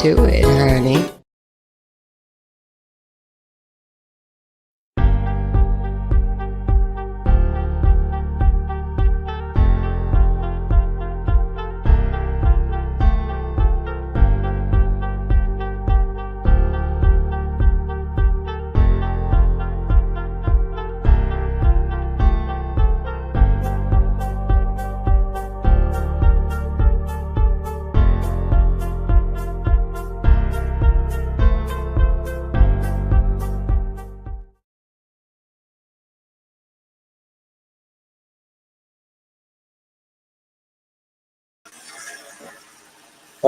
to it, honey.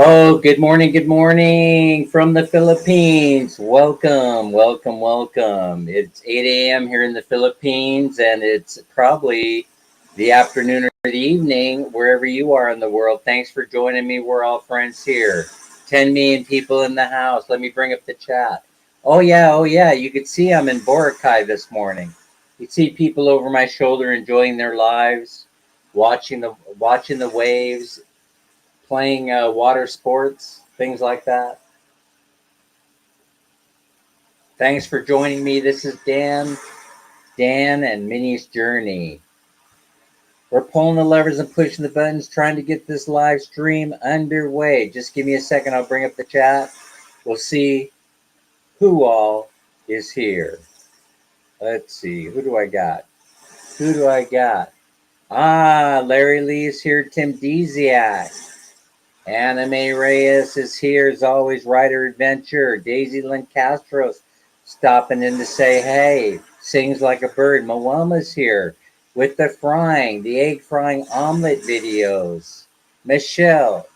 Oh, good morning from the Philippines. Welcome, welcome, welcome. It's 8 a.m. here in the Philippines, and it's probably the afternoon or the evening wherever you are in the world. Thanks for joining me. We're all friends here. 10 million people in the house. Let me bring up the chat. Oh, yeah, oh, yeah. You could see I'm in Boracay this morning. You see people over my shoulder enjoying their lives, watching the waves, playing water sports, things like that. Thanks for joining me. This is Dan and Minnie's Journey. We're pulling the levers and pushing the buttons, trying to get this live stream underway. Just give me a second. I'll bring up the chat. We'll see who all is here. Let's see. Who do I got? Who do I got? Ah, Larry Lee's here. Tim Deziak. Anime Reyes is here as always. Rider Adventure. Daisy Lynn Castro's stopping in to say hey. Sings like a bird. Moama's here with the egg frying omelet videos. Michelle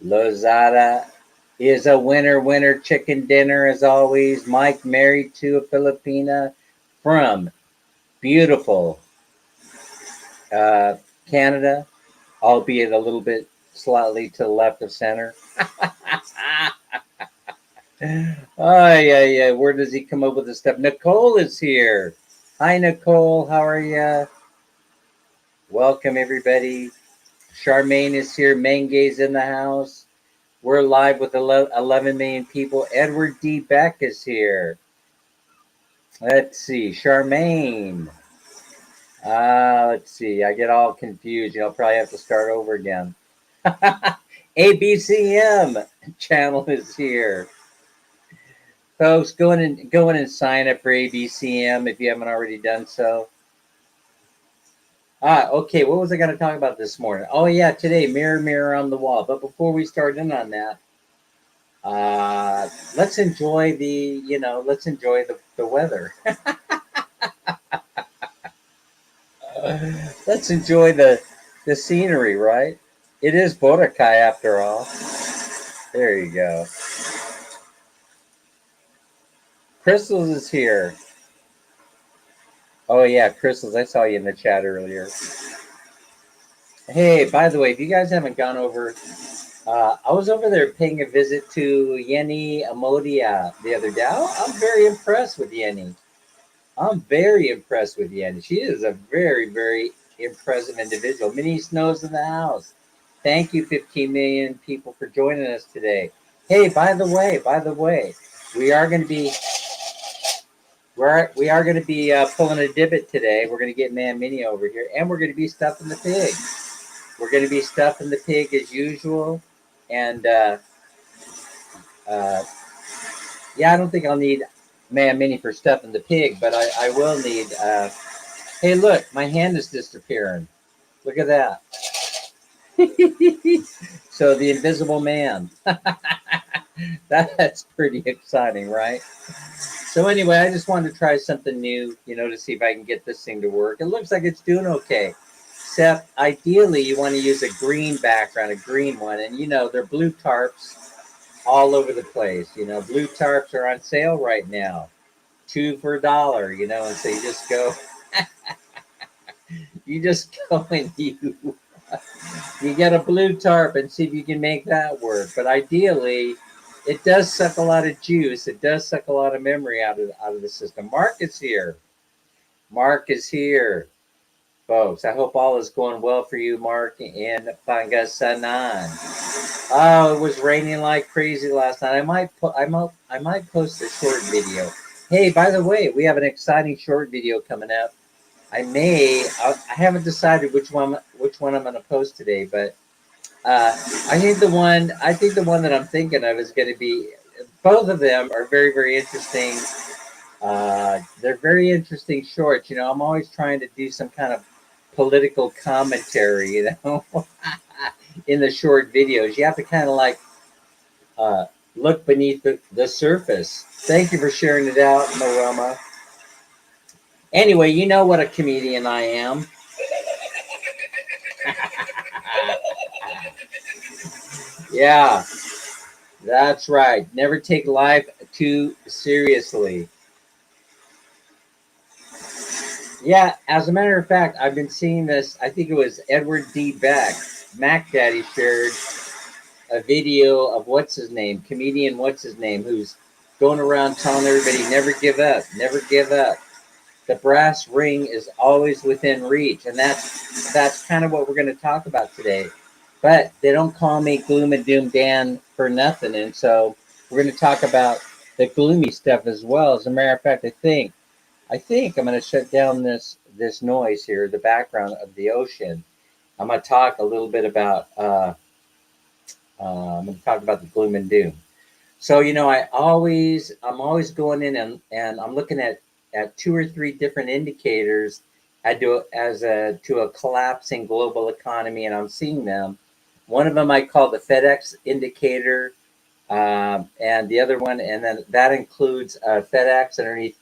Lozada is a winner chicken dinner as always. Mike married to a Filipina from beautiful Canada, albeit a little bit slightly to the left of center. Oh, yeah. Where does he come up with this stuff? Nicole is here. Hi, Nicole. How are you? Welcome, everybody. Charmaine is here. Menge's in the house. We're live with 11 million people. Edward D. Beck is here. Let's see. Charmaine. Let's see. I get all confused. I'll probably have to start over again. ABCM channel is here. Folks, go in and sign up for ABCM if you haven't already done so. Okay. What was I going to talk about this morning? Oh, yeah, today, mirror on the wall. But before we start in on that, let's enjoy the weather. Let's enjoy the scenery, right? It is Boracay after all. There you go. Crystals is here. Oh, yeah, Crystals. I saw you in the chat earlier. Hey, by the way, if you guys haven't gone over, I was over there paying a visit to Yenny Amodia the other day. I'm very impressed with Yenny. She is a very, very impressive individual. Minnie Snow's in the house. Thank you, 15 million people, for joining us today. Hey, by the way, we are going to be pulling a divot today. We're going to get Man Minnie over here, and we're going to be stuffing the pig. We're going to be stuffing the pig as usual, and yeah, I don't think I'll need Man Minnie for stuffing the pig, but I will need. Hey, look, my hand is disappearing. Look at that. So the Invisible Man. That's pretty exciting, right? So anyway, I just wanted to try something new, to see if I can get this thing to work. It looks like it's doing okay. Except ideally you want to use a green background, a green one. And they're blue tarps all over the place. Blue tarps are on sale right now. 2 for $1, and so you just go and you get a blue tarp and see if you can make that work. But ideally, it does suck a lot of juice. It does suck a lot of memory out of the system. Mark is here. Folks. I hope all is going well for you, Mark, in Pangasinan. Oh, it was raining like crazy last night. I might post a short video. Hey, by the way, we have an exciting short video coming up. I haven't decided which one I'm going to post today, but I think the one that I'm thinking of is going to be. Both of them are very very interesting. They're very interesting shorts. I'm always trying to do some kind of political commentary. In the short videos, you have to kind of like uh, look beneath the surface. Thank you for sharing it out, Maroma. Anyway, you know what a comedian I am. Yeah, that's right. Never take life too seriously. Yeah, as a matter of fact, I've been seeing this. I think it was Edward D. Beck. Mac Daddy shared a video of what's his name, comedian what's his name, who's going around telling everybody never give up, never give up. The brass ring is always within reach, and that's kind of what we're going to talk about today. But they don't call me Gloom and Doom Dan for nothing, and so we're going to talk about the gloomy stuff as well. As a matter of fact, I think I'm going to shut down this noise here, the background of the ocean. I'm going to talk a little bit about I'm going to talk about the gloom and doom. So I'm always going in and I'm looking at two or three different indicators to a collapsing global economy, and I'm seeing them. One of them I call the FedEx indicator, and the other one, and then that includes FedEx underneath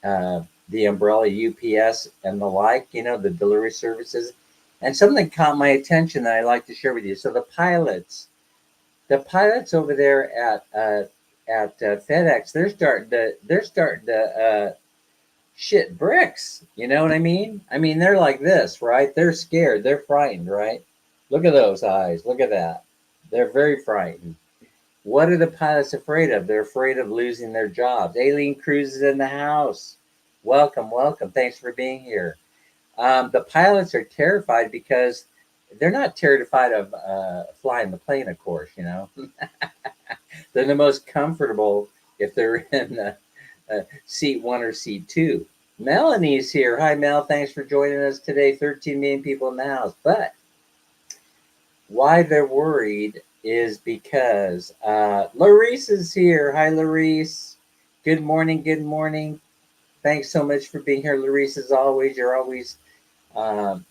the umbrella UPS and the like. The delivery services. And something caught my attention that I'd like to share with you. So the pilots over there at FedEx, they're starting to shit bricks. You know what I mean? I mean, they're like this, right? They're scared. They're frightened, right? Look at those eyes. Look at that. They're very frightened. What are the pilots afraid of? They're afraid of losing their jobs. Alien Cruz is in the house. Welcome, welcome. Thanks for being here. The pilots are terrified because they're not terrified of flying the plane, of course. They're the most comfortable if they're in seat one or seat two. Melanie's here. Hi, Mel. Thanks for joining us today. 13 million people in the house. But why they're worried is because Larice is here. Hi, Larice. Good morning. Good morning. Thanks so much for being here, Larice. As always, you're always um,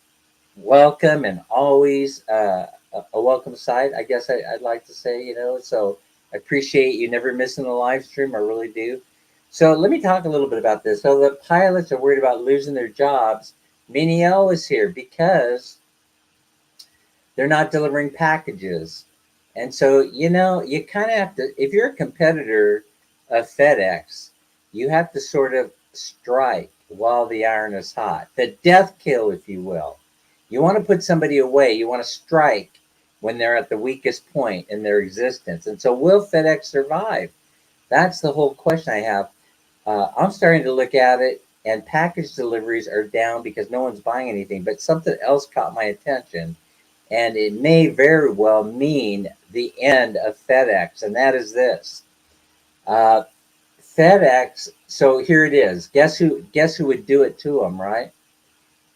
welcome and always a welcome sight. I guess I'd like to say, so I appreciate you never missing a live stream. I really do. So let me talk a little bit about this. So the pilots are worried about losing their jobs. Miniel is here because they're not delivering packages. And so, you kind of have to, if you're a competitor of FedEx, you have to sort of strike while the iron is hot. The death kill, if you will. You want to put somebody away. You want to strike when they're at the weakest point in their existence. And so, will FedEx survive? That's the whole question I have. I'm starting to look at it, and package deliveries are down because no one's buying anything. But something else caught my attention, and it may very well mean the end of FedEx, and that is this. Uh, FedEx. So here it is. Guess who? Guess who would do it to them? Right?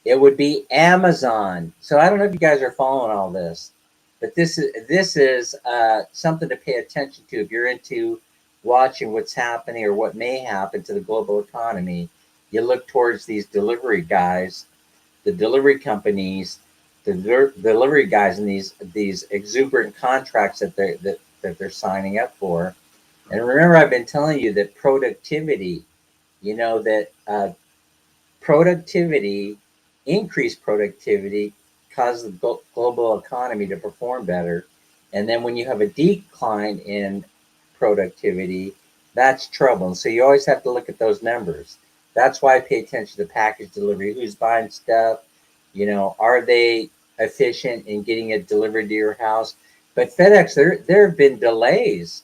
It would be Amazon. So I don't know if you guys are following all this, but this is something to pay attention to if you're into watching what's happening or what may happen to the global economy. You look towards these delivery guys, the delivery companies, the delivery guys, and these exuberant contracts that they're signing up for. And remember, I've been telling you that productivity, that productivity, increased productivity, causes the global economy to perform better. And then when you have a decline in productivity, that's trouble. And so you always have to look at those numbers. That's why I pay attention to package delivery. Who's buying stuff? Are they efficient in getting it delivered to your house? But FedEx, there have been delays.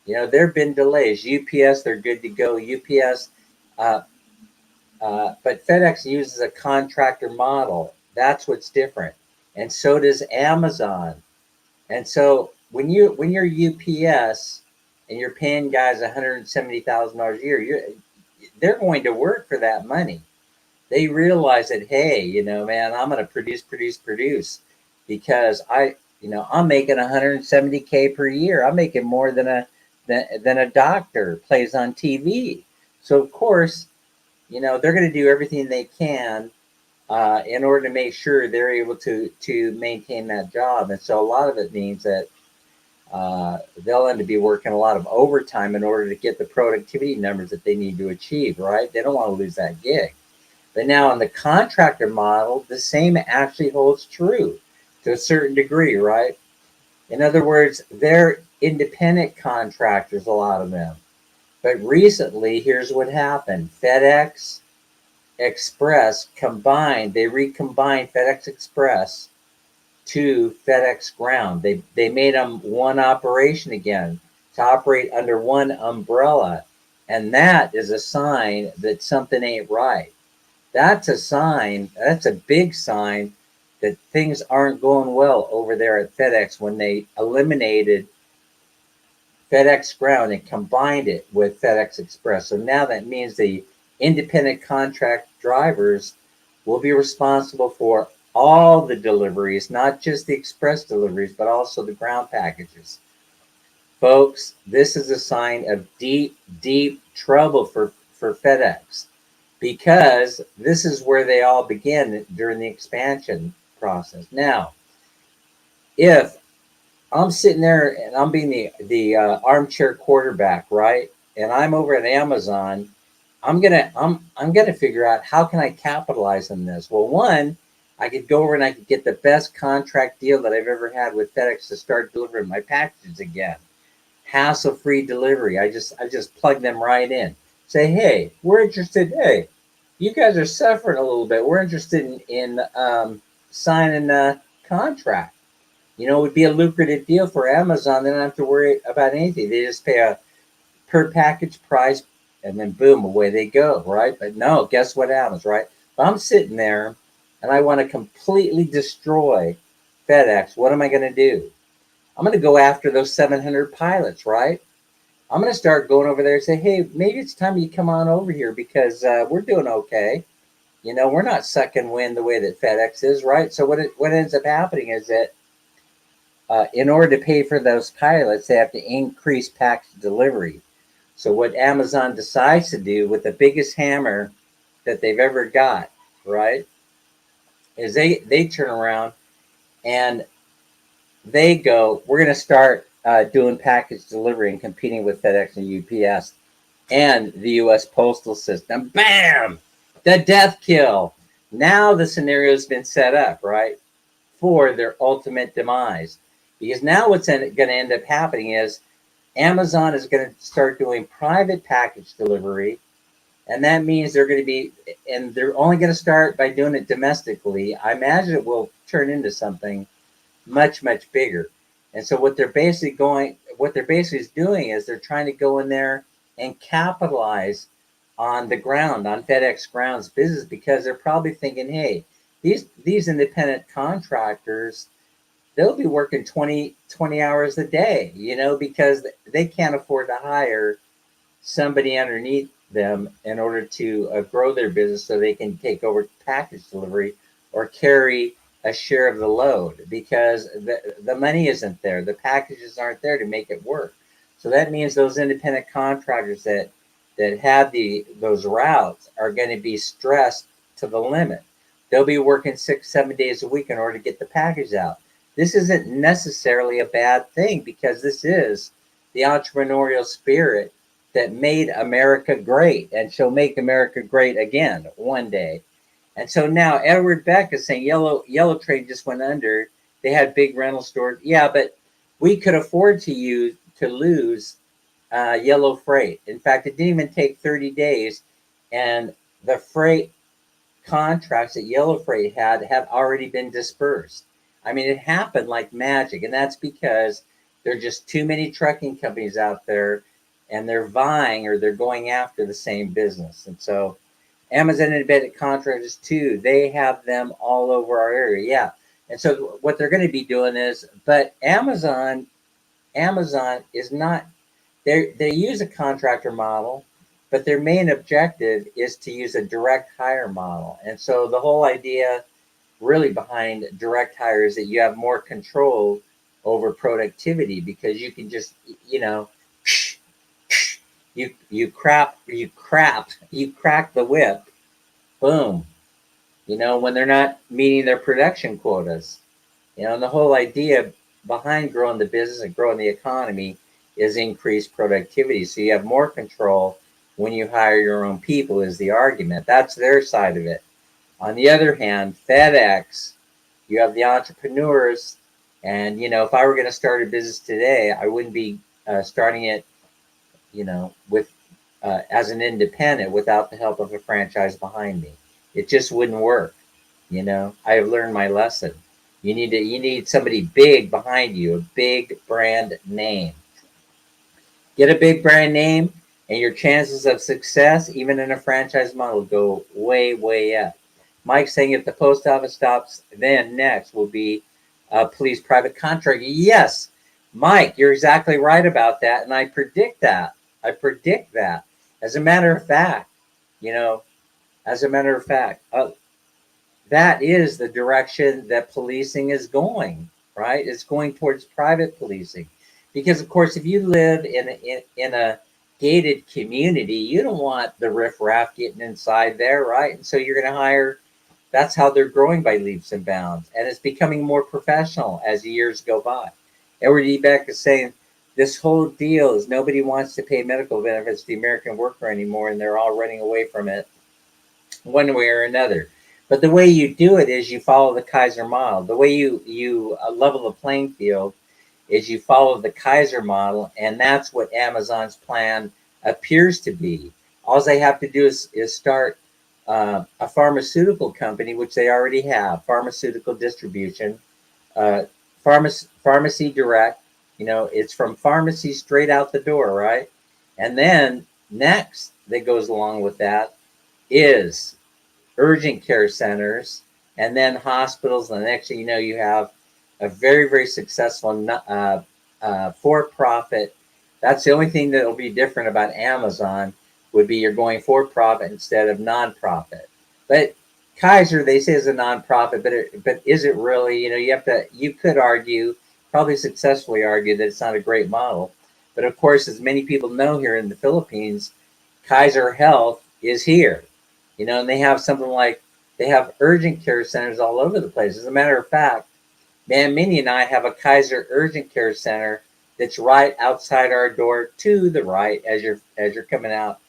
There have been delays. UPS, they're good to go. UPS, uh, but FedEx uses a contractor model. That's what's different. And so does Amazon. And so when you're UPS and you're paying guys $170,000 a year, they're going to work for that money. They realize that, hey, man, I'm going to produce because I'm making 170K per year. I'm making more than a doctor plays on TV. So of course, they're going to do everything they can in order to make sure they're able to maintain that job. And so a lot of it means that they'll end up be working a lot of overtime in order to get the productivity numbers that they need to achieve, right? They don't want to lose that gig. But now in the contractor model, the same actually holds true to a certain degree, right? In other words, they're independent contractors, a lot of them. But recently, here's what happened. FedEx Express combined, they recombined FedEx Express to FedEx Ground. They made them one operation again to operate under one umbrella. And that is a sign that something ain't right. That's a sign, that's a big sign that things aren't going well over there at FedEx when they eliminated FedEx Ground and combined it with FedEx Express. So now that means the independent contract drivers will be responsible for all the deliveries, not just the express deliveries, but also the ground packages. Folks, this is a sign of deep, deep trouble for FedEx because this is where they all begin during the expansion process. Now, if I'm sitting there and I'm being the armchair quarterback, right? And I'm over at Amazon. I'm gonna figure out how can I capitalize on this. Well, one, I could go over and I could get the best contract deal that I've ever had with FedEx to start delivering my packages again. Hassle-free delivery. I just plug them right in. Say, hey, we're interested. Hey, you guys are suffering a little bit. We're interested in signing a contract. It would be a lucrative deal for Amazon. They don't have to worry about anything. They just pay a per package price and then boom, away they go, right? But no, guess what happens, right? If I'm sitting there and I want to completely destroy FedEx, what am I going to do? I'm going to go after those 700 pilots, right? I'm going to start going over there and say, hey, maybe it's time you come on over here because we're doing okay. We're not sucking wind the way that FedEx is, right? So what ends up happening is that in order to pay for those pilots, they have to increase package delivery. So what Amazon decides to do with the biggest hammer that they've ever got, right, is they turn around and they go, we're going to start doing package delivery and competing with FedEx and UPS and the U.S. postal system. Bam! The death kill. Now the scenario's been set up, right, for their ultimate demise. Because now what's going to end up happening is Amazon is going to start doing private package delivery. And that means they're only going to start by doing it domestically. I imagine it will turn into something much, much bigger. And so what they're basically doing is they're trying to go in there and capitalize on the ground, on FedEx Ground's business, because they're probably thinking, hey, these independent contractors, they'll be working 20 hours a day, because they can't afford to hire somebody underneath them in order to grow their business so they can take over package delivery or carry a share of the load because the money isn't there. The packages aren't there to make it work. So that means those independent contractors that have those routes are going to be stressed to the limit. They'll be working 6-7 days a week in order to get the package out. This isn't necessarily a bad thing because this is the entrepreneurial spirit that made America great and shall make America great again one day. And so now Edward Beck is saying Yellow Train just went under. They had big rental stores. Yeah, but we could afford to lose Yellow Freight. In fact, it didn't even take 30 days, and the freight contracts that Yellow Freight had already been dispersed. I mean, it happened like magic, and that's because there are just too many trucking companies out there, and they're vying or they're going after the same business. And so Amazon independent contractors too, they have them all over our area. Yeah. And so what they're going to be doing is, but Amazon Amazon is not, they use a contractor model, but their main objective is to use a direct hire model. And so the whole idea really behind direct hire is that you have more control over productivity because you can just, you know, you crack the whip, boom, you know, when they're not meeting their production quotas. You know, and the whole idea behind growing the business and growing the economy is increased productivity. So you have more control when you hire your own people, is the argument. That's their side of it. On the other hand, FedEx, you have the entrepreneurs. And, you know, if I were going to start a business today, I wouldn't be starting it, you know, with as an independent without the help of a franchise behind me. It just wouldn't work. You know, I have learned my lesson. You need somebody big behind you, a big brand name. Get a big brand name, and your chances of success, even in a franchise model, go way, way up. Mike's saying if the post office stops, then next will be a police private contract. Yes, Mike, you're exactly right about that, and I predict that. I predict that. As a matter of fact, you know, as a matter of fact, that is the direction that policing is going, right? It's going towards private policing. Because, of course, if you live in a gated community, you don't want the riffraff getting inside there, right? And so you're going to hire, that's how they're growing by leaps and bounds. And it's becoming more professional as years go by. Edward E. Beck is saying this whole deal is nobody wants to pay medical benefits to the American worker anymore, and they're all running away from it one way or another. But the way you do it is you follow the Kaiser model. The way you level the playing field is you follow the Kaiser model, and that's what Amazon's plan appears to be. All they have to do is start a pharmaceutical company, which they already have, pharmaceutical distribution, uh, pharmacy direct. You know, it's from pharmacy straight out the door, right? And then next that goes along with that is urgent care centers, and then hospitals. And the next thing you know, you have a very, very successful for-profit. That's the only thing that will be different about Amazon would be you're going for-profit instead of non-profit. But Kaiser, they say, is a non-profit, but is it really? You know, you could argue, probably successfully argue, that it's not a great model. But of course, as many people know here in the Philippines, Kaiser Health is here. You know, and they have something like, they have urgent care centers all over the place. As a matter of fact, Man Minnie and I have a Kaiser urgent care center that's right outside our door to the right as you're coming out,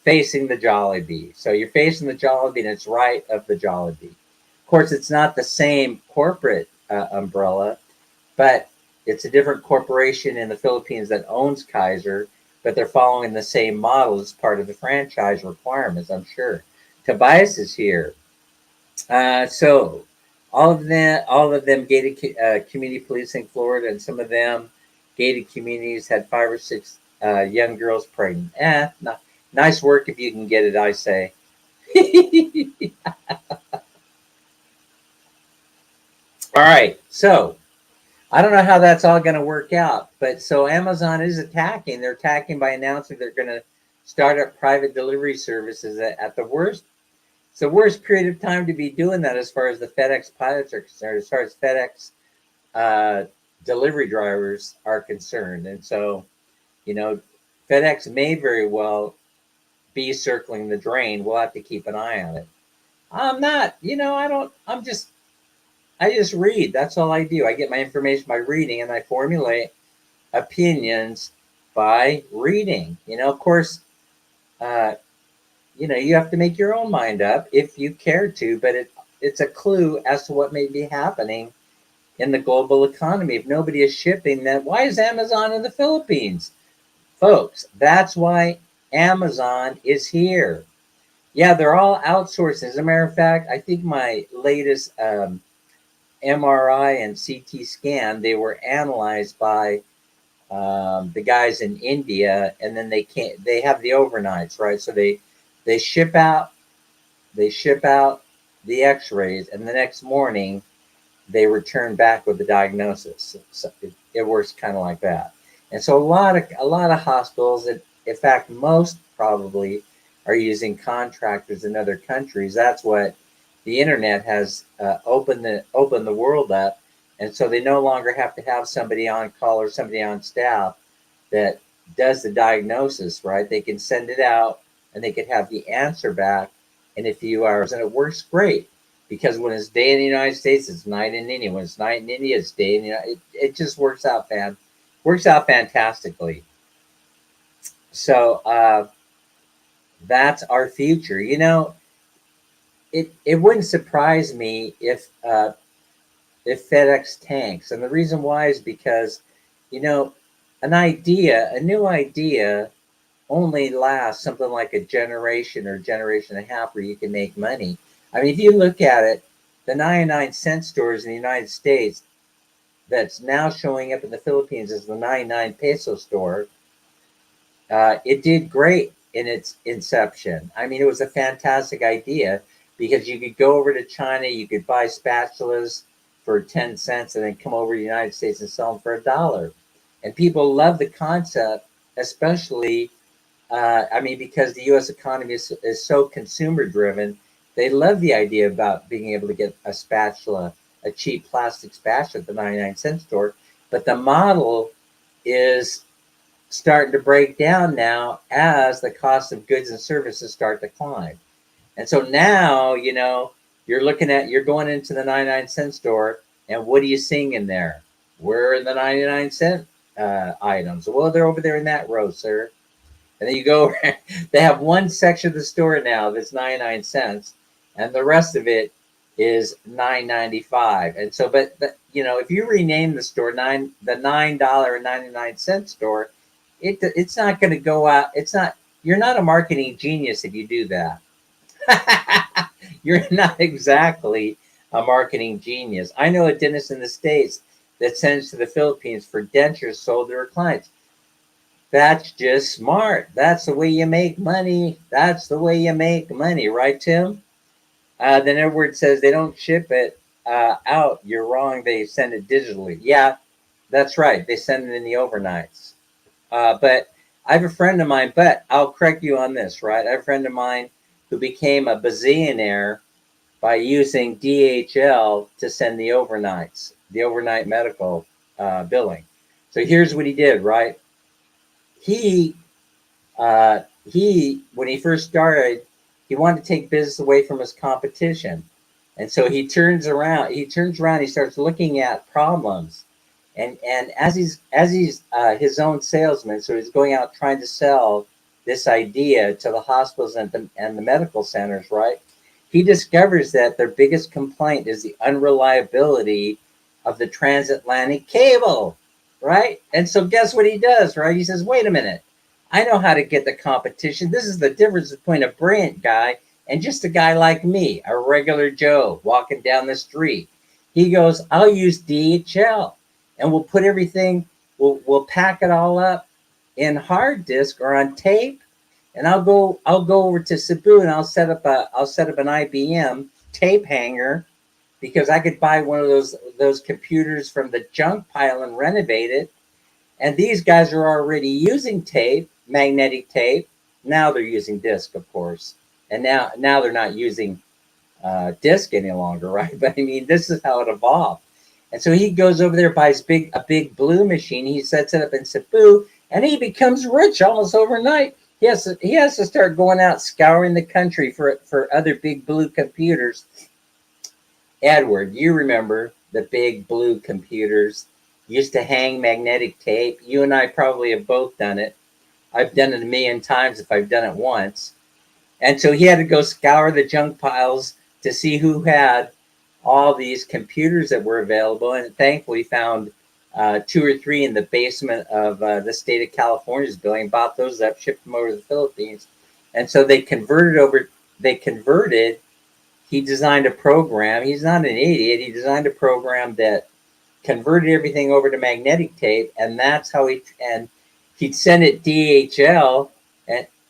facing the Jollibee. So you're facing the Jollibee, and it's right of the Jollibee. Of course, it's not the same corporate umbrella, but it's a different corporation in the Philippines that owns Kaiser, but they're following the same model as part of the franchise requirements, I'm sure. Tobias is here. So all of them gated community policing Florida, and some of them gated communities had 5 or 6 young girls pregnant. Nice work if you can get it, I say. All right, so I don't know how that's all going to work out, but so Amazon is attacking. They're attacking by announcing they're going to start up private delivery services at the worst. It's the worst period of time to be doing that as far as the FedEx pilots are concerned, as far as FedEx uh, delivery drivers are concerned. And so, you know, FedEx may very well be circling the drain. We'll have to keep an eye on it. I'm not, you know, I don't, I just read. That's all I do. I get my information by reading, and I formulate opinions by reading. You know, of course, uh, you know, you have to make your own mind up if you care to, but it's a clue as to what may be happening in the global economy. If nobody is shipping, then why is Amazon in the Philippines? Folks, that's why Amazon is here. Yeah, they're all outsourced. As a matter of fact, I think my latest MRI and CT scan, they were analyzed by the guys in India, and then they have the overnights, right? So they ship out they ship out the X-rays, and the next morning they return back with the diagnosis. So it works kind of like that. And so a lot of hospitals, in fact, most probably are using contractors in other countries. That's what the internet has opened the world up, and so they no longer have to have somebody on call or somebody on staff that does the diagnosis. Right? They can send it out, and they could have the answer back in a few hours, and it works great. Because when it's day in the United States, it's night in India. When it's night in India, it's day in the United. It just works out fantastically. So that's our future. You know, it wouldn't surprise me if FedEx tanks, and the reason why is because, you know, a new idea, only lasts something like a generation or generation and a half where you can make money. I mean, if you look at it, the 99-cent stores in the United States that's now showing up in the Philippines as the 99 peso store. It did great in its inception. I mean, it was a fantastic idea because you could go over to China, you could buy spatulas for 10 cents and then come over to the United States and sell them for $1. And people love the concept, especially, I mean, because the US economy is so consumer driven, they love the idea about being able to get a spatula, a cheap plastic spatula at the 99-cent store. But the model is starting to break down now as the cost of goods and services start to climb. And so now, you know, you're going into the 99-cent store, and what are you seeing in there? Where are the 99-cent items? Well, they're over there in that row, sir. And then you go, they have one section of the store now that's 99 cents, and the rest of it is 9.95. And so, but you know, if you rename the store the $9.99 store, it's not going to go out. It's not. You're not a marketing genius if you do that. You're not exactly a marketing genius. I know a dentist in the States that sends to the Philippines for dentures sold to her clients. That's just smart. That's the way you make money. That's the way you make money, right, Tim? Then Edward says they don't ship it out. You're wrong. They send it digitally. Yeah, that's right. They send it in the overnights. But I have a friend of mine, but I'll correct you on this, right? I have a friend of mine who became a bazillionaire by using DHL to send the overnights, the overnight medical billing. So here's what he did, right? He he when he first started, he wanted to take business away from his competition, and so he turns around, he starts looking at problems, and as he's his own salesman, so he's going out trying to sell this idea to the hospitals and the medical centers, right? He discovers that their biggest complaint is the unreliability of the transatlantic cable, right? And so guess what he does, right? He says, wait a minute, I know how to get the competition. This is the difference between a brilliant guy and just a guy like me, a regular Joe walking down the street. He goes, I'll use DHL, and we'll put everything, we'll pack it all up in hard disk or on tape, and I'll go over to Cebu and I'll set up an IBM tape hanger because I could buy one of those computers from the junk pile and renovate it. And these guys are already using tape, magnetic tape. Now they're using disc, of course, and now they're not using disc any longer, right? But I mean, this is how it evolved. And so he goes over there, buys a big blue machine. He sets it up in Cebu, and he becomes rich almost overnight. He has to start going out scouring the country for other big blue computers. Edward, you remember the big blue computers used to hang magnetic tape. You and I probably have both done it. I've done it a million times if I've done it once. And so he had to go scour the junk piles to see who had all these computers that were available. And thankfully found two or three in the basement of the state of California's building, bought those up, shipped them over to the Philippines. And so they converted, he designed a program. He's not an idiot. He designed a program that converted everything over to magnetic tape, and that's how he'd send it DHL,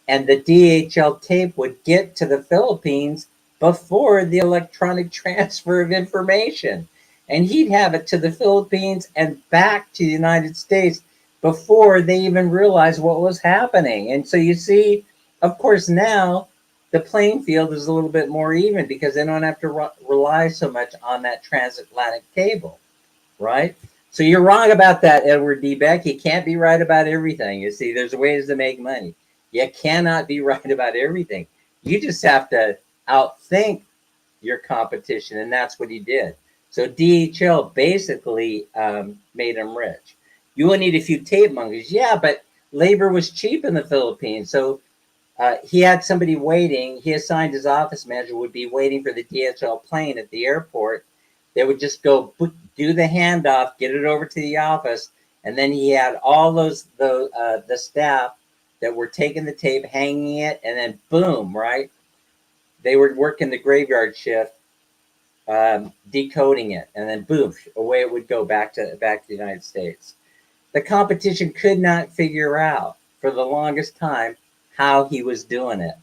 and the DHL tape would get to the Philippines before the electronic transfer of information, and he'd have it to the Philippines and back to the United States before they even realized what was happening. And so you see, of course, now the playing field is a little bit more even because they don't have to rely so much on that transatlantic cable, right? So you're wrong about that, Edward D. Beck. You can't be right about everything. You see, there's ways to make money. You cannot be right about everything. You just have to outthink your competition, and that's what he did. So DHL basically made him rich. You will need a few tape monkeys, yeah, but labor was cheap in the Philippines, so he had somebody waiting. He assigned his office manager would be waiting for the DHL plane at the airport. They would just go do the handoff, get it over to the office, and then he had all the staff that were taking the tape, hanging it, and then boom, right? They were working the graveyard shift, decoding it, and then boom, away it would go back to the United States. The competition could not figure out for the longest time how he was doing it.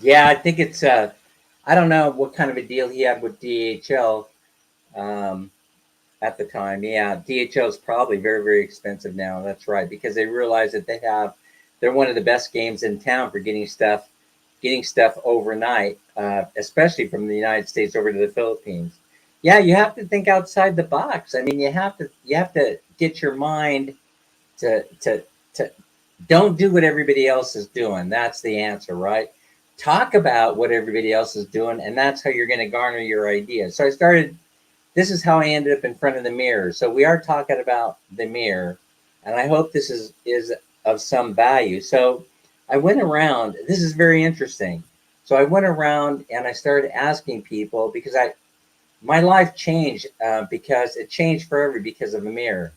Yeah, I think it's I don't know what kind of a deal he had with DHL um, at the time. Yeah, DHL is probably very, very expensive now. That's right, because they realize that they're one of the best games in town for getting stuff overnight, especially from the United States over to the Philippines. Yeah, you have to think outside the box. I mean, you have to get your mind to don't do what everybody else is doing. That's the answer, right? Talk about what everybody else is doing, and that's how you're going to garner your ideas. So I started. This is how I ended up in front of the mirror. So we are talking about the mirror, and I hope this is of some value. So I went around. This is very interesting. So I went around and I started asking people because my life changed because it changed forever because of a mirror.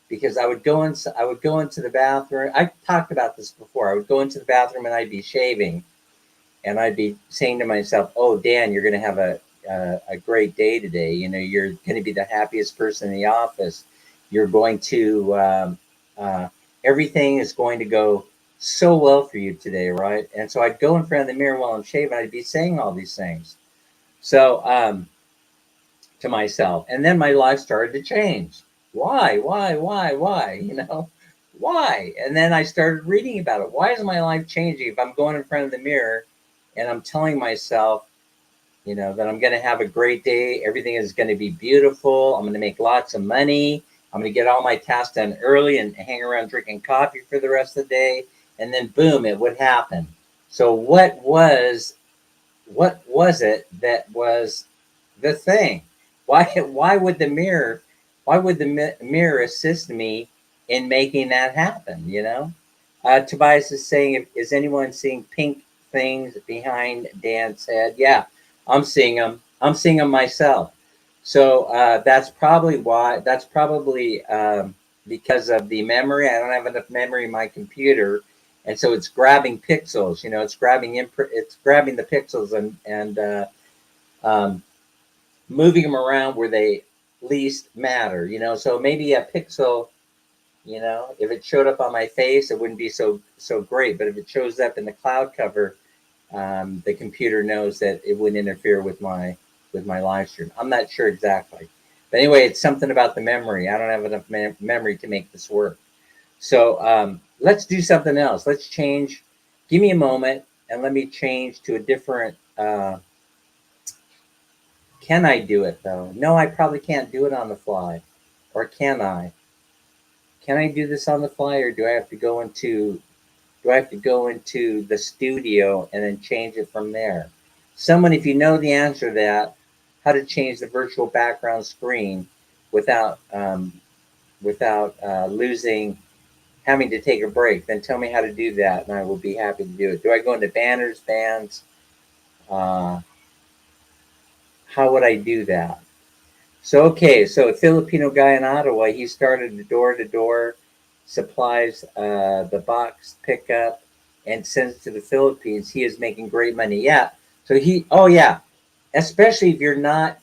Because I would go into the bathroom. I talked about this before. I would go into the bathroom and I'd be shaving, and I'd be saying to myself, "Oh, Dan, you're going to have a great day today. You know, you're going to be the happiest person in the office. You're going to everything is going to go so well for you today, right?" And so I'd go in front of the mirror while I'm shaving. I'd be saying all these things. So to myself, and then my life started to change. Why? You know, why? And then I started reading about it. Why is my life changing if I'm going in front of the mirror and I'm telling myself, you know, that I'm going to have a great day. Everything is going to be beautiful. I'm going to make lots of money. I'm going to get all my tasks done early and hang around drinking coffee for the rest of the day. And then boom, it would happen. So what was it that was the thing? Why would the mirror mirror assist me in making that happen? You know, Tobias is saying, is anyone seeing pink things behind Dan's head? Yeah, I'm seeing them. I'm seeing them myself. So that's probably why. That's probably because of the memory. I don't have enough memory in my computer, and so it's grabbing pixels. You know, it's grabbing the pixels and um, moving them around where they least matter. You know, so maybe a pixel. You know, if it showed up on my face, it wouldn't be so great. But if it shows up in the cloud cover, the computer knows that it wouldn't interfere with my live stream. I'm not sure exactly, but anyway, it's something about the memory. I don't have enough memory to make this work. So let's do something else. Let's change. Give me a moment and let me change to a different. Can I do it though? No, I probably can't do it on the fly. Or can I? Can I do this on the fly, or do I have to go into the studio and then change it from there? Someone, if you know the answer to that, how to change the virtual background screen without losing, having to take a break, then tell me how to do that, and I will be happy to do it. Do I go into banners, bands? Uh, how would I do that? So okay, so a Filipino guy in Ottawa, he started the door-to-door supplies, the box pickup, and sends it to the Philippines. He is making great money. Yeah. So oh yeah, especially if you're not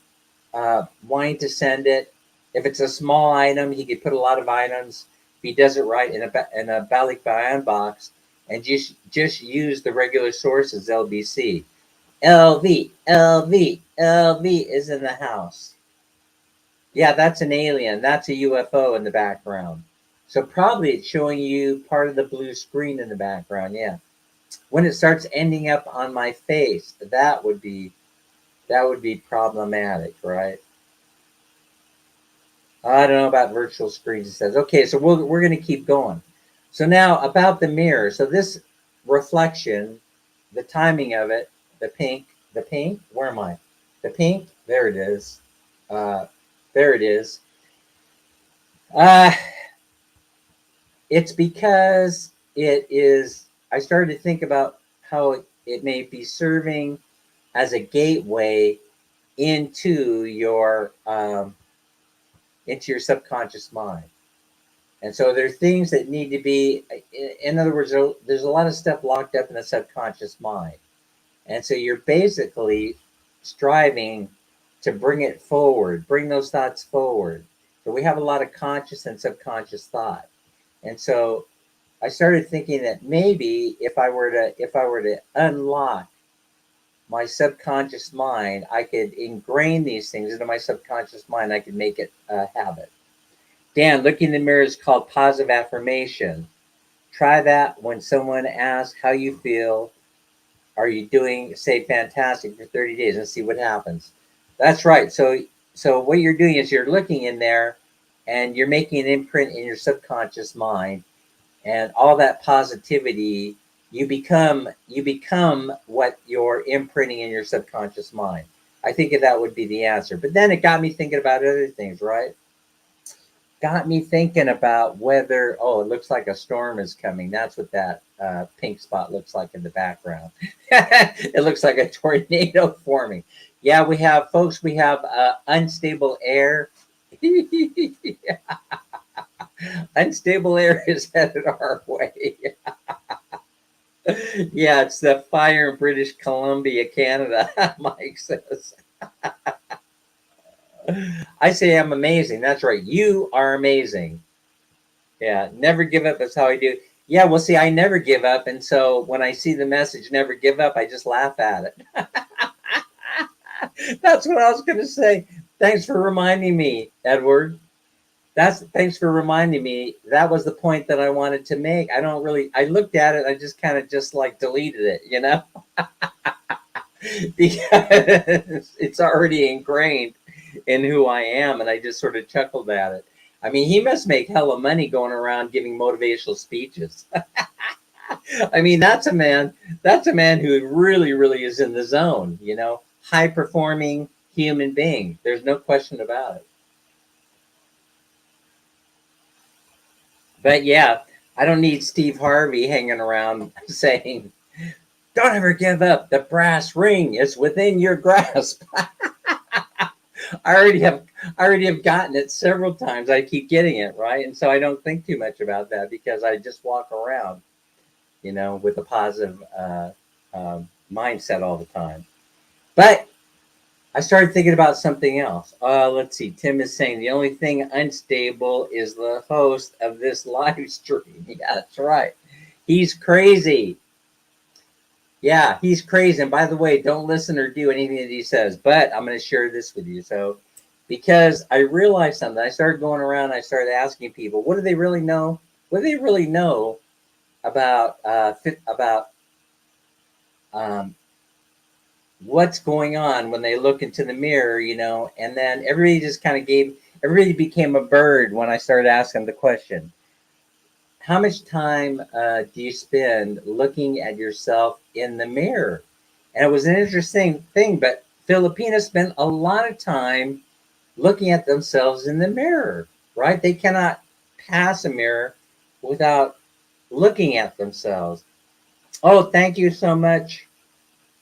wanting to send it. If it's a small item, he could put a lot of items. If he does it right in a balikbayan box, and just use the regular sources, LBC. LV is in the house. Yeah, that's an alien. That's a UFO in the background. So probably it's showing you part of the blue screen in the background. Yeah. When it starts ending up on my face, that would be problematic, right? I don't know about virtual screens. It says okay. So we're going to keep going. So now about the mirror. So this reflection, the timing of it, the pink, the pink. Where am I? The pink. There it is. Uh, there it is. Uh, it's because it is. I started to think about how it may be serving as a gateway into your subconscious mind. And so there's things that need to be, in other words, there's a lot of stuff locked up in the subconscious mind. And so you're basically striving to bring it forward, bring those thoughts forward. So we have a lot of conscious and subconscious thought. And so I started thinking that maybe if I were to unlock my subconscious mind, I could ingrain these things into my subconscious mind. I could make it a habit. Dan, looking in the mirror is called positive affirmation. Try that when someone asks how you feel. Are you doing, say, fantastic for 30 days and see what happens? That's right. So what you're doing is you're looking in there and you're making an imprint in your subconscious mind, and all that positivity, you become what you're imprinting in your subconscious mind. I think that would be the answer. But then it got me thinking about other things, right? Got me thinking about whether, oh, it looks like a storm is coming. That's what that pink spot looks like in the background. It looks like a tornado forming. Yeah, we have, folks, we have unstable air. Unstable air is headed our way. Yeah, it's the fire in British Columbia, Canada, Mike says. I say I'm amazing. That's right. You are amazing. Yeah, never give up is how I do. Yeah, well, see, I never give up. And so when I see the message, never give up, I just laugh at it. That's what I was going to say. Thanks for reminding me, Edward. Thanks for reminding me. That was the point that I wanted to make. I looked at it, I just kind of just like deleted it, because it's already ingrained in who I am. And I just sort of chuckled at it. I mean, he must make hella money going around giving motivational speeches. I mean, that's a man who really, really is in the zone, high performing human being. There's no question about it. But yeah, I don't need Steve Harvey hanging around saying, don't ever give up. The brass ring is within your grasp. I already have gotten it several times. I keep getting it, right? And so I don't think too much about that because I just walk around, with a positive mindset all the time. But I started thinking about something else. Let's see. Tim is saying the only thing unstable is the host of this live stream. Yeah, that's right. He's crazy. Yeah, he's crazy. And by the way, don't listen or do anything that he says. But I'm going to share this with you. So, because I realized something, I started going around. I started asking people, what do they really know? What do they really know about um, what's going on when they look into the mirror? And then everybody became a bird when I started asking the question, how much time do you spend looking at yourself in the mirror? And it was an interesting thing, but Filipinos spend a lot of time looking at themselves in the mirror, right? They cannot pass a mirror without looking at themselves. Oh, thank you so much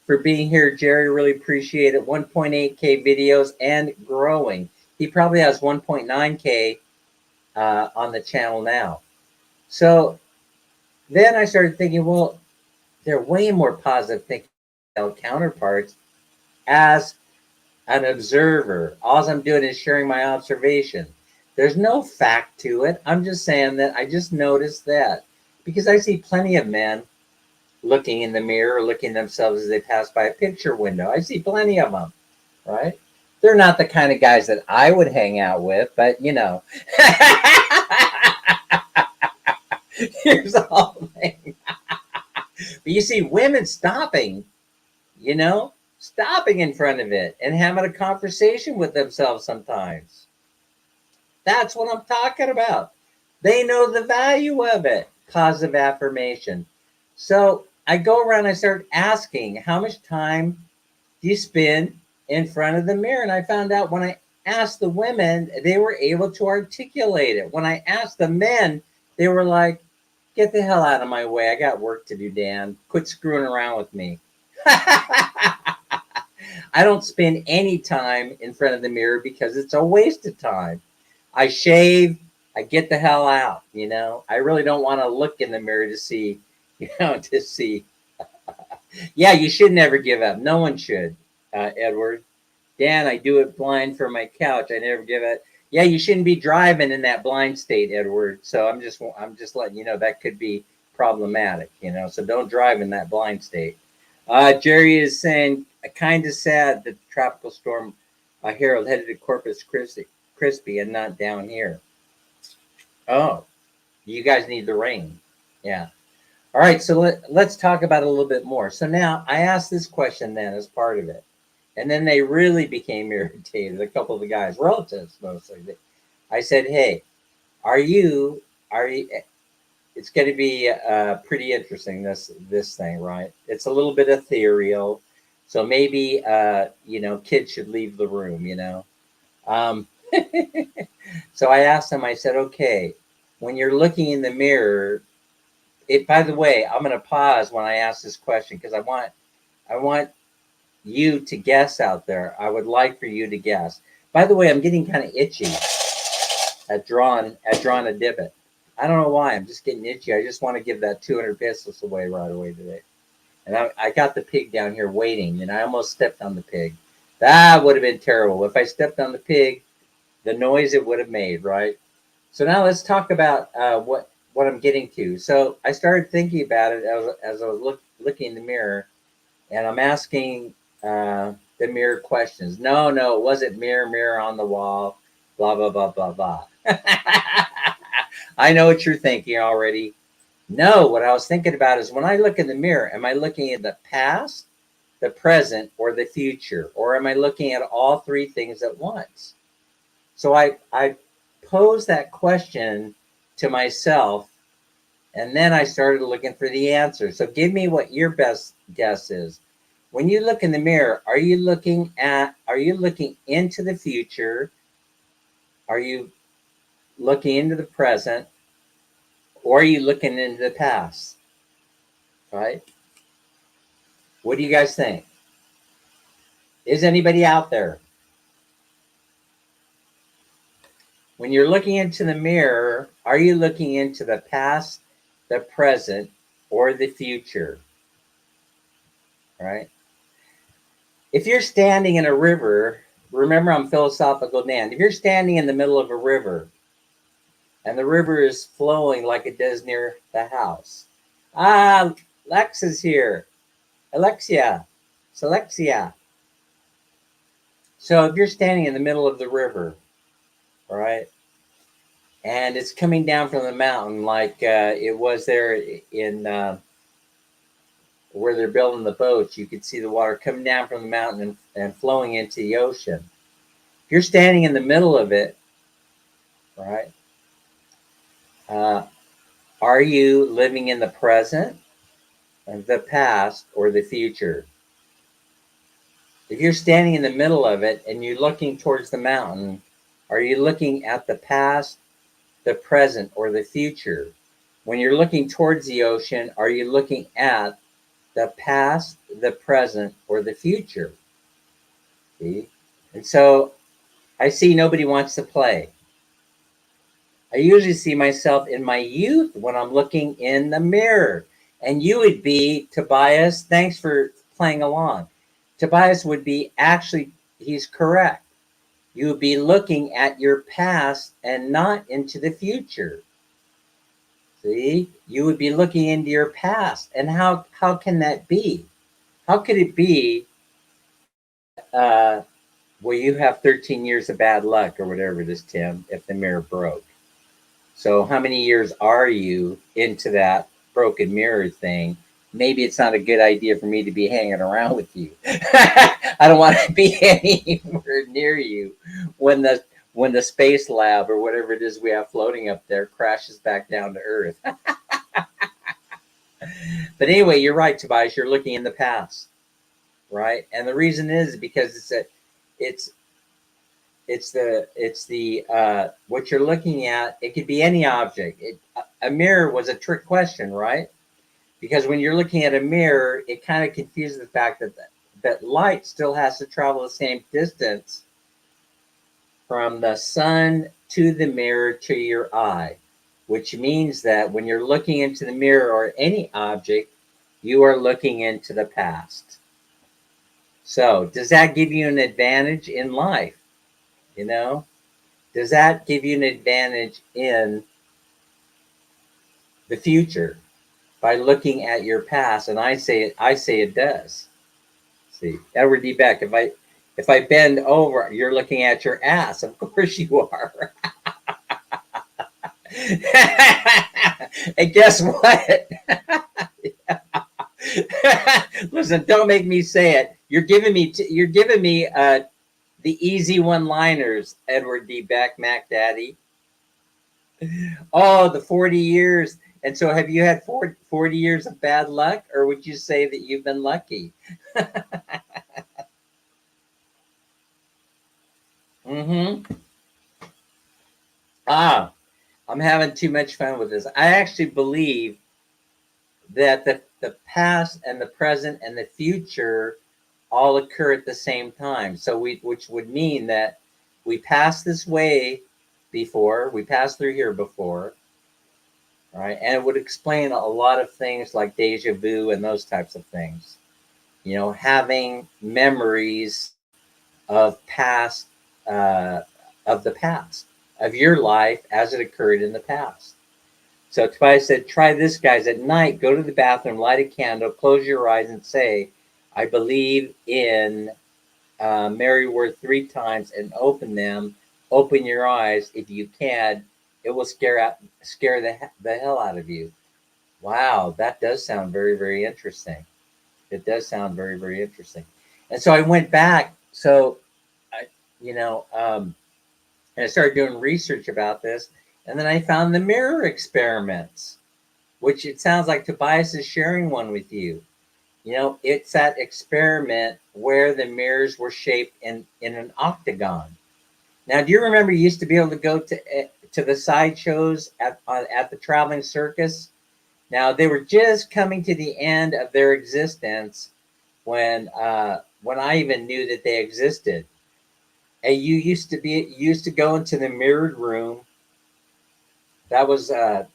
for being here, Jerry. Really appreciate it. 1.8K videos and growing. He probably has 1.9K on the channel now. So then I started thinking, well, they're way more positive thinking counterparts as an observer. All I'm doing is sharing my observation. There's no fact to it. I'm just saying that I just noticed that because I see plenty of men looking in the mirror, looking at themselves as they pass by a picture window. I see plenty of them, right? They're not the kind of guys that I would hang out with, but you know. Here's the whole thing. But you see women stopping, you know, stopping in front of it and having a conversation with themselves sometimes. That's what I'm talking about. They know the value of it. Positive affirmation. So I go around, I start asking, how much time do you spend in front of the mirror? And I found out when I asked the women, they were able to articulate it. When I asked the men, they were like, get the hell out of my way. I got work to do, Dan. Quit screwing around with me. I don't spend any time in front of the mirror because it's a waste of time. I shave, I get the hell out, you know. I really don't want to look in the mirror to see, to see. Yeah, you should never give up. No one should, Edward. Dan, I do it blind from my couch. I never give it. Yeah, you shouldn't be driving in that blind state, Edward. So I'm just letting you know that could be problematic, you know. So don't drive in that blind state. Jerry is saying, kind of sad that the tropical storm Harold headed to Corpus Christi and not down here. Oh, you guys need the rain. Yeah. All right. So let's talk about it a little bit more. So now I asked this question then as part of it. And then they really became irritated. A couple of the guys, relatives mostly. I said, hey, are you, it's going to be pretty interesting, this thing, right? It's a little bit ethereal. So maybe, kids should leave the room, you know. Um, so I asked them, I said, okay, when you're looking in the mirror, by the way, I'm going to pause when I ask this question because I want you to guess out there. I would like for you to guess. By the way, I'm getting kind of itchy at drawing a divot. I don't know why. I'm just getting itchy. I just want to give that 200 pesos away right away today. And I got the pig down here waiting, and I almost stepped on the pig. That would have been terrible. If I stepped on the pig, the noise it would have made, right? So now let's talk about what I'm getting to. So I started thinking about it as I was looking in the mirror, and I'm asking the mirror questions. No, it wasn't mirror, mirror on the wall, blah, blah, blah, blah, blah. I know what you're thinking already. No, what I was thinking about is when I look in the mirror, am I looking at the past, the present, or the future? Or am I looking at all three things at once? So I posed that question to myself, and then I started looking for the answer. So give me what your best guess is. When you look in the mirror, are you looking into the future? Are you looking into the present? Or are you looking into the past? Right? What do you guys think? Is anybody out there? When you're looking into the mirror, are you looking into the past, the present, or the future? Right? If you're standing in a river, remember I'm philosophical Dan. If you're standing in the middle of a river and the river is flowing like it does near the house. Lex is here. Alexia. Selexia. So if you're standing in the middle of the river, all right, and it's coming down from the mountain like it was there in where they're building the boats, you could see the water coming down from the mountain and flowing into the ocean. If you're standing in the middle of it, right, are you living in the present, the past, or the future? If you're standing in the middle of it and you're looking towards the mountain, are you looking at the past, the present, or the future? When you're looking towards the ocean, are you looking at the past, the present, or the future? See? And so I see nobody wants to play. I usually see myself in my youth when I'm looking in the mirror. And you would be, Tobias, thanks for playing along. Tobias would be actually, he's correct. You would be looking at your past and not into the future. See, you would be looking into your past. And how can that be? How could it be that Well, you have 13 years of bad luck or whatever it is, Tim, if the mirror broke. So, how many years are you into that broken mirror thing? Maybe it's not a good idea for me to be hanging around with you. I don't want to be anywhere near you when the space lab or whatever it is we have floating up there crashes back down to Earth. But anyway, you're right, Tobias. You're looking in the past, right? And the reason is because it's it's the what you're looking at. It could be any object. A mirror was a trick question, right? Because when you're looking at a mirror, it kind of confuses the fact that light still has to travel the same distance from the sun to the mirror to your eye, which means that when you're looking into the mirror or any object, you are looking into the past. So, does that give you an advantage in life? You know, does that give you an advantage in the future by looking at your past? And I say it does. See, Edward D. Beck, if I bend over, you're looking at your ass. Of course you are. And guess what? Listen, don't make me say it. You're giving me the easy one-liners, Edward D. Beck, Mac Daddy. Oh, the 40 years. And so have you had 40 years of bad luck, or would you say that you've been lucky? Mm-hmm. Ah, I'm having too much fun with this. I actually believe that the past and the present and the future all occur at the same time. So which would mean that we passed this way before, we passed through here before, right? And it would explain a lot of things like deja vu and those types of things. Having memories of past, uh, of the past, of your life as it occurred in the past. So Tobias said, try this, guys. At night, go to the bathroom, light a candle, close your eyes, and say, I believe in Mary word 3 times and open them. Open your eyes. If you can, it will scare the hell out of you. Wow, that does sound very, very interesting. It does sound very, very interesting. And so I went back. So, I, you know, and I started doing research about this. And then I found the mirror experiments, which it sounds like Tobias is sharing one with you. It's that experiment where the mirrors were shaped in an octagon. Now, do you remember you used to be able to go to the sideshows at the traveling circus? Now, they were just coming to the end of their existence when I even knew that they existed. And you used to go into the mirrored room. That was an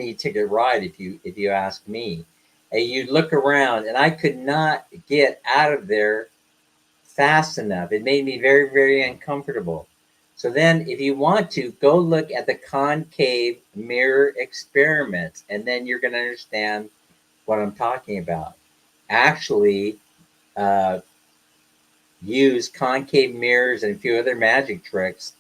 e-ticket ride, if you ask me. And you'd look around, and I could not get out of there fast enough. It made me very, very uncomfortable. So then, if you want to, go look at the concave mirror experiments, and then you're going to understand what I'm talking about. Actually, uh, use concave mirrors and a few other magic tricks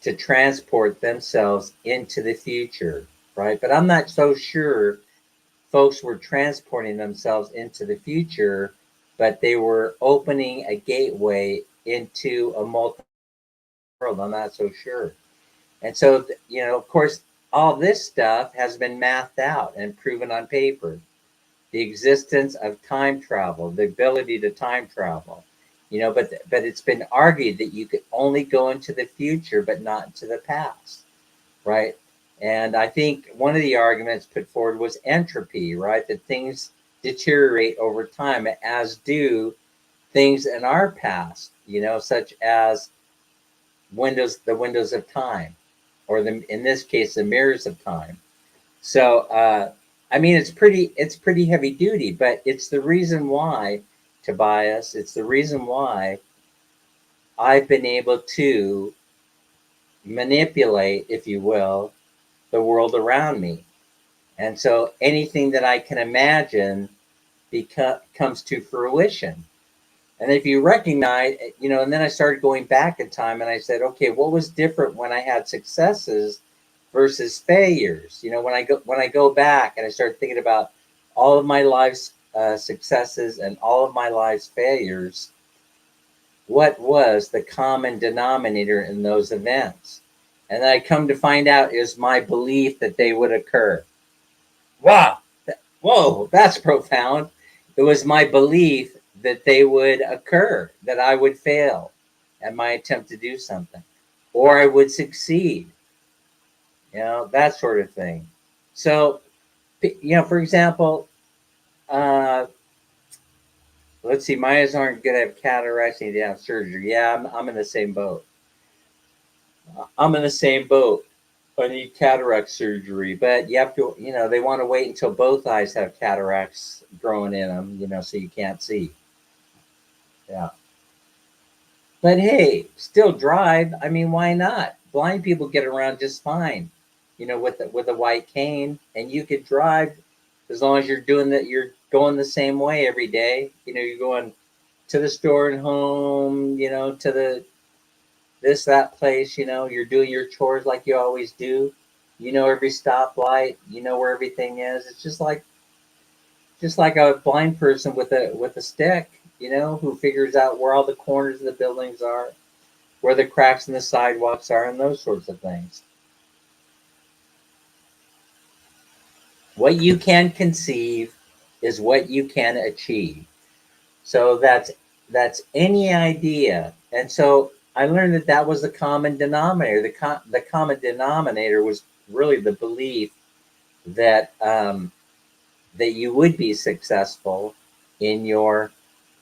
to transport themselves into the future, right? But I'm not so sure folks were transporting themselves into the future, but they were opening a gateway into a multi world. I'm not so sure. And so, of course, all this stuff has been mathed out and proven on paper. The existence of time travel, the ability to time travel, but it's been argued that you could only go into the future, but not into the past, right? And I think one of the arguments put forward was entropy, right? That things deteriorate over time, as do things in our past, such as the windows of time, or in this case, the mirrors of time. So, I mean, it's pretty heavy duty, but it's the reason why, Tobias, it's the reason why I've been able to manipulate, if you will, the world around me. And so anything that I can imagine comes to fruition. And if you recognize, and then I started going back in time and I said, okay, what was different when I had successes versus failures? When I go back and I start thinking about all of my life's successes and all of my life's failures, what was the common denominator in those events? And then I come to find out is my belief that they would occur. Wow. Whoa, that's profound. It was my belief that they would occur, that I would fail at my attempt to do something, or I would succeed, that sort of thing. So, for example, uh, let's see, my eyes aren't going to have cataracts, need to have surgery. Yeah, I'm in the same boat. I'm in the same boat. I need cataract surgery, but you have to, they want to wait until both eyes have cataracts growing in them, so you can't see. Yeah. But hey, still drive. I mean, why not? Blind people get around just fine, with a white cane, and you could drive as long as you're doing that. You're going the same way every day. You're going to the store and home. To the this that place. You're doing your chores like you always do. Every stoplight. Where everything is. It's just like a blind person with a stick. Who figures out where all the corners of the buildings are, where the cracks in the sidewalks are, and those sorts of things. What you can conceive is what you can achieve. So that's any idea. And so I learned that was the common denominator. The common denominator was really the belief that that you would be successful in your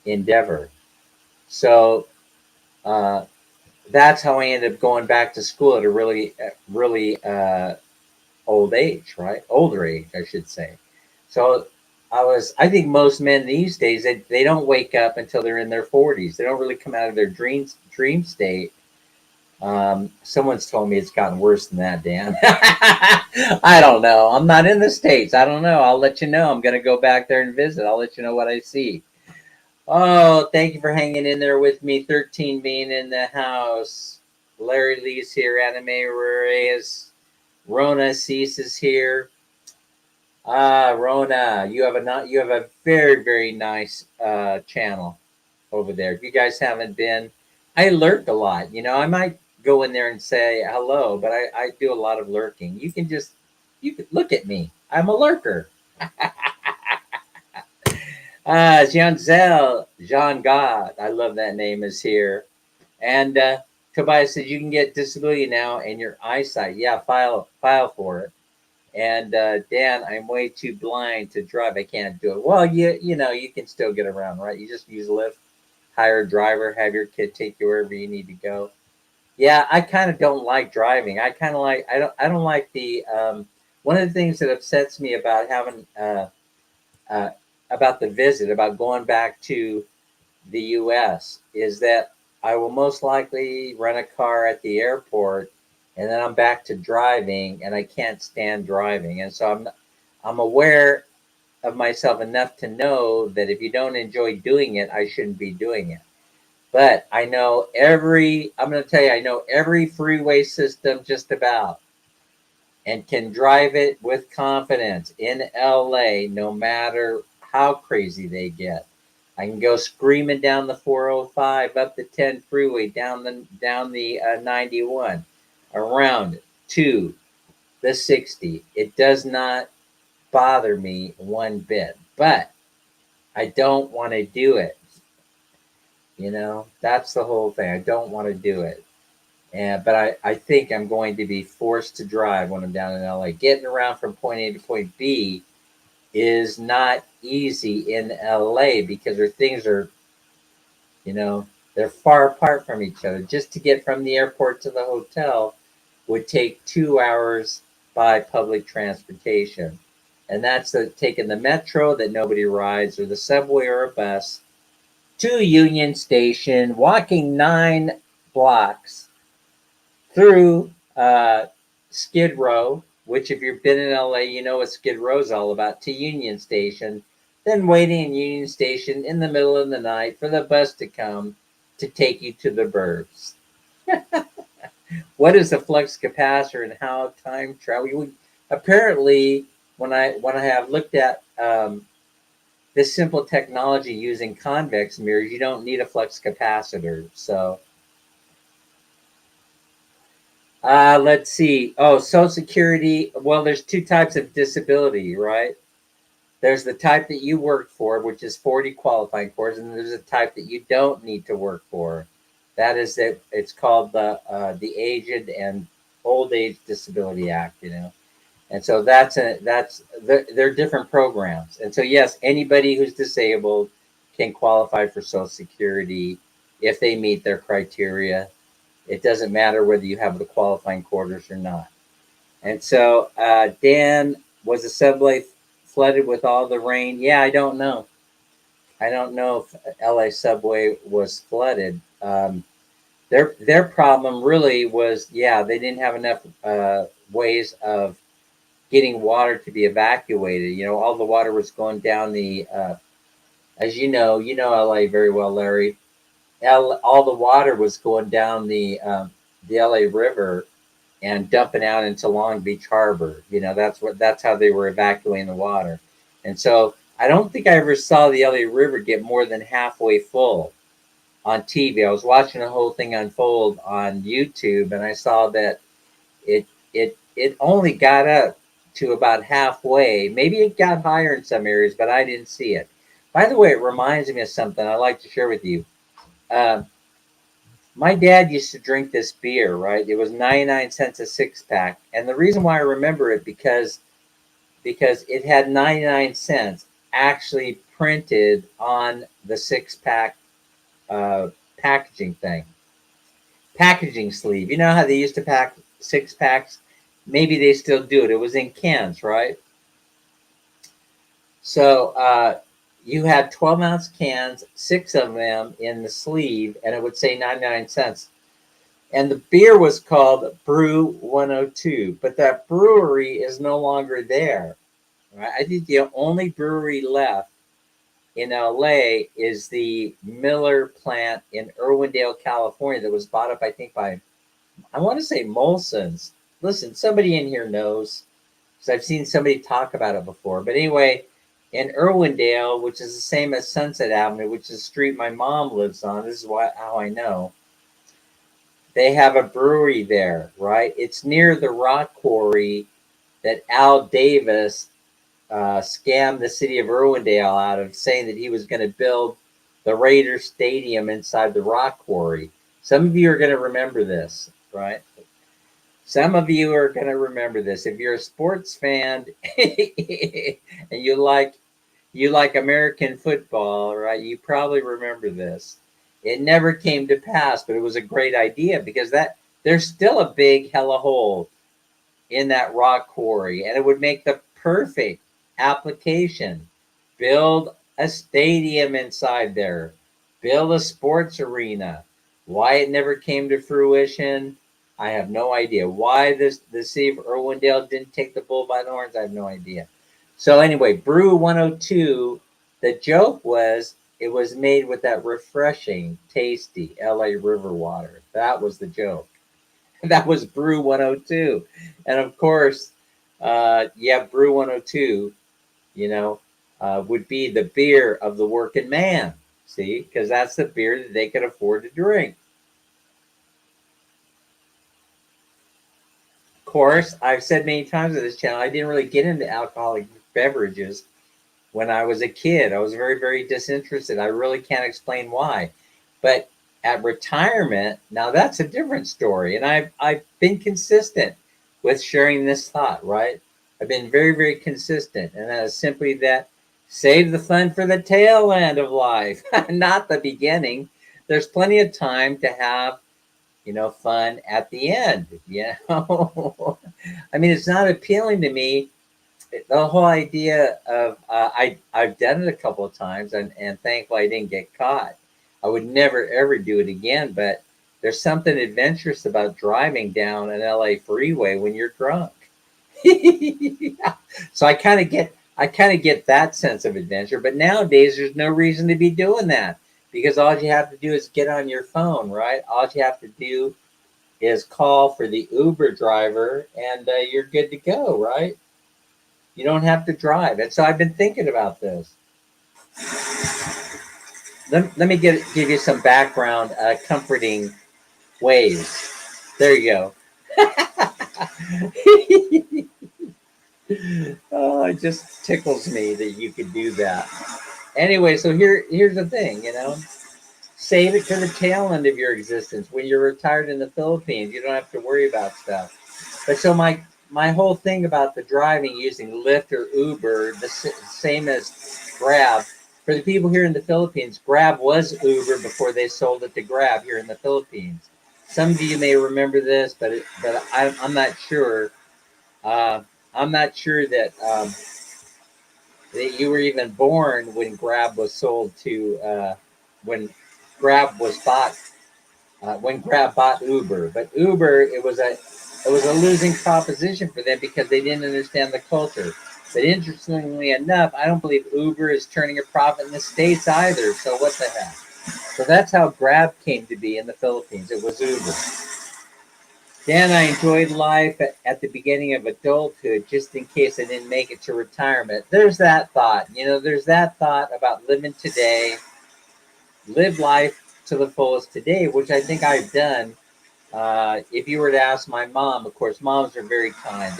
endeavor. So uh, that's how I ended up going back to school at a really older age, I should say. So I think most men these days, they don't wake up until they're in their 40s. They don't really come out of their dream state. Someone's told me it's gotten worse than that, Dan. I don't know. I'm not in the States. I don't know. I'll let you know. I'm going to go back there and visit. I'll let you know what I see. Oh, thank you for hanging in there with me. 13 being in the house. Larry Lee's here. Anime Reyes. Rona Cease is here. Rona, you have a very very nice channel over there. If you guys haven't been, I lurk a lot. I might go in there and say hello, but I do a lot of lurking. You could look at me. I'm a lurker. Jean Zel, Jean God, I love that name, is here. And Tobias says you can get disability now and your eyesight. Yeah, file for it. And Dan, I'm way too blind to drive. I can't do it. Well, you can still get around, right? You just use Lyft, hire a driver, have your kid take you wherever you need to go. Yeah, I kind of don't like driving. I don't like the one of the things that upsets me about having uh, about the visit, about going back to the U.S. is that I will most likely rent a car at the airport, and then I'm back to driving, and I can't stand driving, and so I'm aware of myself enough to know that if you don't enjoy doing it, I shouldn't be doing it. But I'm going to tell you, I know every freeway system just about, and can drive it with confidence in LA, no matter how crazy they get. I can go screaming down the 405, up the 10 freeway, down the 91, around to the 60. It does not bother me one bit, but I don't want to do it. That's the whole thing. I don't want to do it. But I think I'm going to be forced to drive when I'm down in LA. Getting around from point A to point B is not easy in LA because things are, you know, they're far apart from each other. Just to get from the airport to the hotel would take 2 hours by public transportation. And that's taking the metro that nobody rides, or the subway or a bus to Union Station, walking 9 blocks through Skid Row, which if you've been in LA, you know what Skid Row is all about, to Union Station, then waiting in Union Station in the middle of the night for the bus to come to take you to the burbs. What is a flux capacitor and how time travel? Apparently, when I have looked at this simple technology using convex mirrors, you don't need a flux capacitor. So let's see. Oh, Social Security. Well, there's two types of disability, right? There's the type that you work for, which is 40 qualifying courses, and there's a type that you don't need to work for. That is that it's called the Aged and Old Age Disability Act, you know. And so they're different programs. And so yes, anybody who's disabled can qualify for Social Security if they meet their criteria. It doesn't matter whether you have the qualifying quarters or not. And so, Dan, was the subway flooded with all the rain? Yeah, I don't know. I don't know if LA subway was flooded. Their problem really was, yeah, they didn't have enough ways of getting water to be evacuated. You know, all the water was going down the, as you know LA very well, Larry. All the water was going down the LA River and dumping out into Long Beach Harbor. You know, that's how they were evacuating the water. And so I don't think I ever saw the LA River get more than halfway full on TV. I was watching the whole thing unfold on YouTube, and I saw that it only got up to about halfway. Maybe it got higher in some areas, but I didn't see it. By the way, it reminds me of something I'd like to share with you. Um, my dad used to drink this beer, right? It was 99 cents a six pack. And the reason why I remember it because it had 99 cents actually printed on the six pack packaging thing. Packaging sleeve. You know how they used to pack six packs? Maybe they still do it. It was in cans, right? So you had 12-ounce cans, six of them in the sleeve, and it would say 99 cents. And the beer was called Brew 102, but that brewery is no longer there. Right? I think the only brewery left in LA is the Miller plant in Irwindale, California, that was bought up, I think, by, I want to say Molson's. Listen, somebody in here knows because I've seen somebody talk about it before. But anyway, in Irwindale, which is the same as Sunset Avenue, which is the street my mom lives on, this is how I know. They have a brewery there, right? It's near the rock quarry that Al Davis scammed the city of Irwindale out of, saying that he was going to build the Raiders Stadium inside the rock quarry. Some of you are going to remember this, right? Some of you are going to remember this. If you're a sports fan and you like American football, right? You probably remember this. It never came to pass, but it was a great idea because that there's still a big hella hole in that rock quarry, and it would make the perfect application. Build a stadium inside there, build a sports arena. Why it never came to fruition, I have no idea. Why the city of Irwindale didn't take the bull by the horns, I have no idea. So anyway, Brew 102, the joke was it was made with that refreshing, tasty LA River water. That was the joke. That was Brew 102. And of course, yeah, Brew 102, you know, would be the beer of the working man. See, because that's the beer that they could afford to drink. Of course, I've said many times on this channel, I didn't really get into alcoholic beverages when I was a kid. I was very, very disinterested. I really can't explain why. But at retirement, now that's a different story. And I've been consistent with sharing this thought, right? I've been very, very consistent. And that is simply that save the fun for the tail end of life, not the beginning. There's plenty of time to have, fun at the end. I mean, it's not appealing to me, the whole idea of I've done it a couple of times, and thankfully I didn't get caught. I would never ever do it again, but there's something adventurous about driving down an LA freeway when you're drunk. Yeah. So I kind of get I kind of get that sense of adventure, but nowadays there's no reason to be doing that because all you have to do is get on your phone, right? All you have to do is call for the Uber driver and you're good to go, right? You don't have to drive. And so I've been thinking about this. Let me give you some background comforting ways. There you go. Oh, it just tickles me that you could do that. Anyway, so here's the thing, save it to the tail end of your existence. When you're retired in the Philippines, you don't have to worry about stuff. But so my whole thing about the driving using Lyft or Uber, the same as Grab. For the people here in the Philippines, Grab was Uber before they sold it to Grab here in the Philippines. Some of you may remember this, but I'm not sure. I'm not sure that you were even born when Grab was sold to when Grab was bought when Grab bought Uber. But Uber, it was a losing proposition for them because they didn't understand the culture. But interestingly enough, I don't believe Uber is turning a profit in the States either. So what the heck? So that's how Grab came to be in the Philippines. It was Uber. Dan, I enjoyed life at the beginning of adulthood just in case I didn't make it to retirement. There's that thought. There's that thought about living today, live life to the fullest today, which I think I've done. If you were to ask my mom, of course, moms are very kind.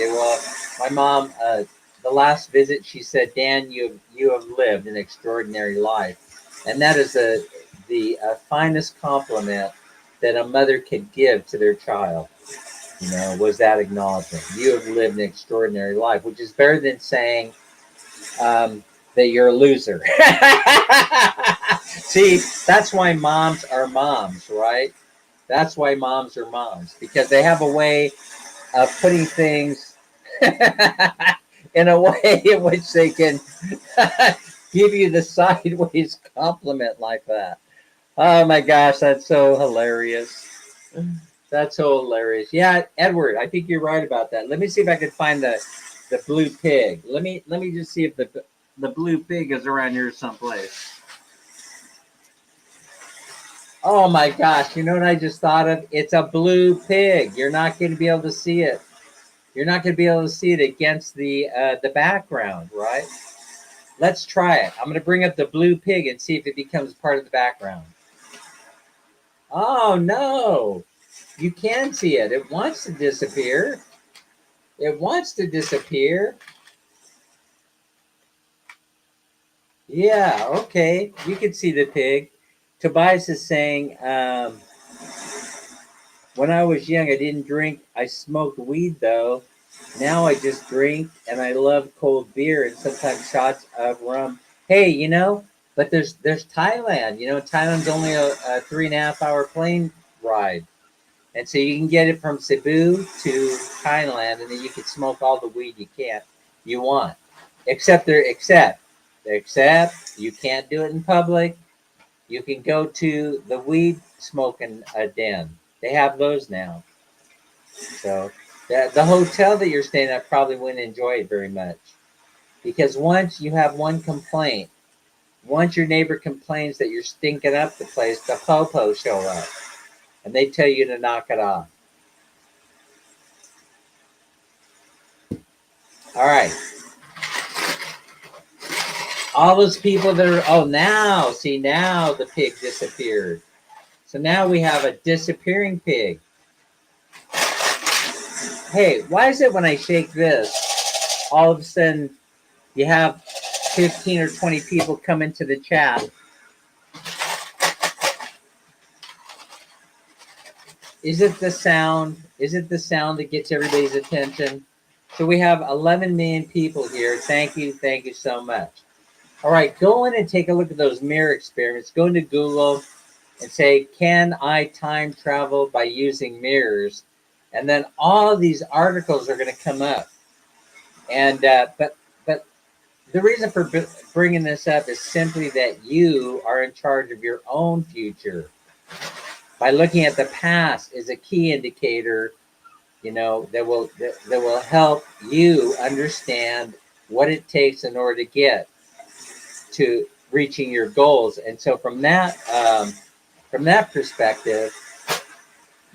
My mom, the last visit, she said, Dan, you have lived an extraordinary life. And that is the finest compliment that a mother could give to their child. Was that acknowledgement. You have lived an extraordinary life, which is better than saying that you're a loser. See, that's why moms are moms, right? That's why moms are moms, because they have a way of putting things in a way in which they can give you the sideways compliment like that. Oh my gosh, that's so hilarious. That's so hilarious. Yeah, Edward, I think you're right about that. Let me see if I can find the blue pig. Let me just see if the blue pig is around here someplace. Oh my gosh, you know what I just thought of? It's a blue pig. You're not going to be able to see it. You're not going to be able to see it against the background, right? Let's try it. I'm going to bring up the blue pig and see if it becomes part of the background. Oh no. You can see it. It wants to disappear. It wants to disappear. Yeah, okay. You can see the pig. Tobias is saying, when I was young, I didn't drink. I smoked weed, though. Now I just drink, and I love cold beer and sometimes shots of rum. Hey, but there's Thailand. Thailand's only a 3.5 hour plane ride. And so you can get it from Cebu to Thailand, and then you can smoke all the weed you want. Except you can't do it in public. You can go to the weed smoking den. They have those now. So the hotel that you're staying at probably wouldn't enjoy it very much because once you have one complaint, once your neighbor complains that you're stinking up the place, the po show up and they tell you to knock it off. All right. All those people that are, now the pig disappeared. So now we have a disappearing pig. Hey, why is it when I shake this, all of a sudden you have 15 or 20 people come into the chat? Is it the sound? Is it the sound that gets everybody's attention? So we have 11 million people here. Thank you so much. All right, go in and take a look at those mirror experiments. Go into Google and say, can I time travel by using mirrors? And then all of these articles are going to come up. And but the reason for bringing this up is simply that you are in charge of your own future. By looking at the past is a key indicator, that will help you understand what it takes in order to get to reaching your goals. And so from that perspective,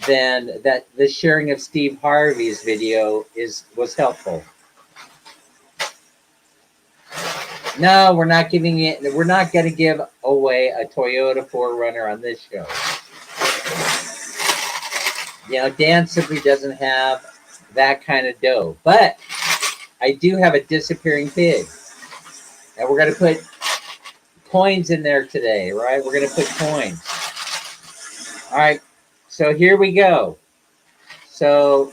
then that the sharing of Steve Harvey's video was helpful. No, we're not giving it. We're not going to give away a Toyota 4Runner on this show. You know, Dan simply doesn't have that kind of dough. But I do have a disappearing pig, and we're going to put coins in there today, right? We're going to put coins. All right. So here we go. So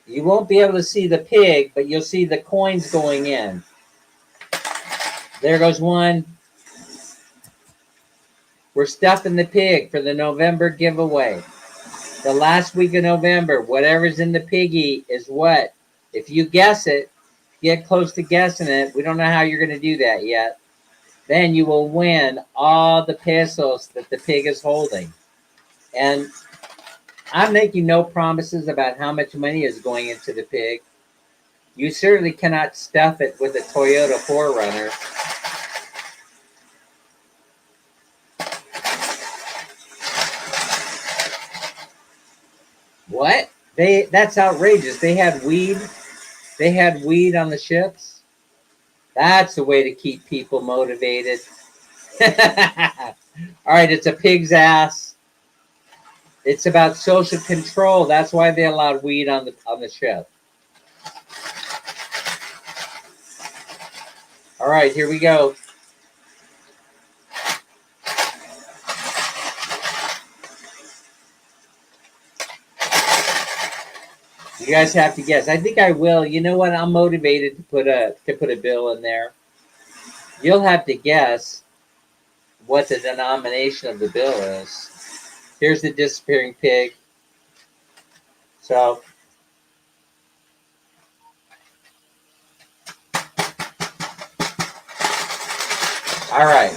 you won't be able to see the pig, but you'll see the coins going in. There goes one. We're stuffing the pig for the November giveaway. The last week of November, whatever's in the piggy is what. If you guess it, get close to guessing it. We don't know how you're going to do that yet. Then you will win all the pesos that the pig is holding. And I'm making no promises about how much money is going into the pig. You certainly cannot stuff it with a Toyota 4Runner. What? That's outrageous. They had weed. They had weed on the ships. That's the way to keep people motivated. All right, it's a pig's ass. It's about social control. That's why they allowed weed on the ship. All right, here we go. You guys have to guess. I think I will. You know what? I'm motivated to put a bill in there. You'll have to guess what the denomination of the bill is. Here's the disappearing pig. So all right.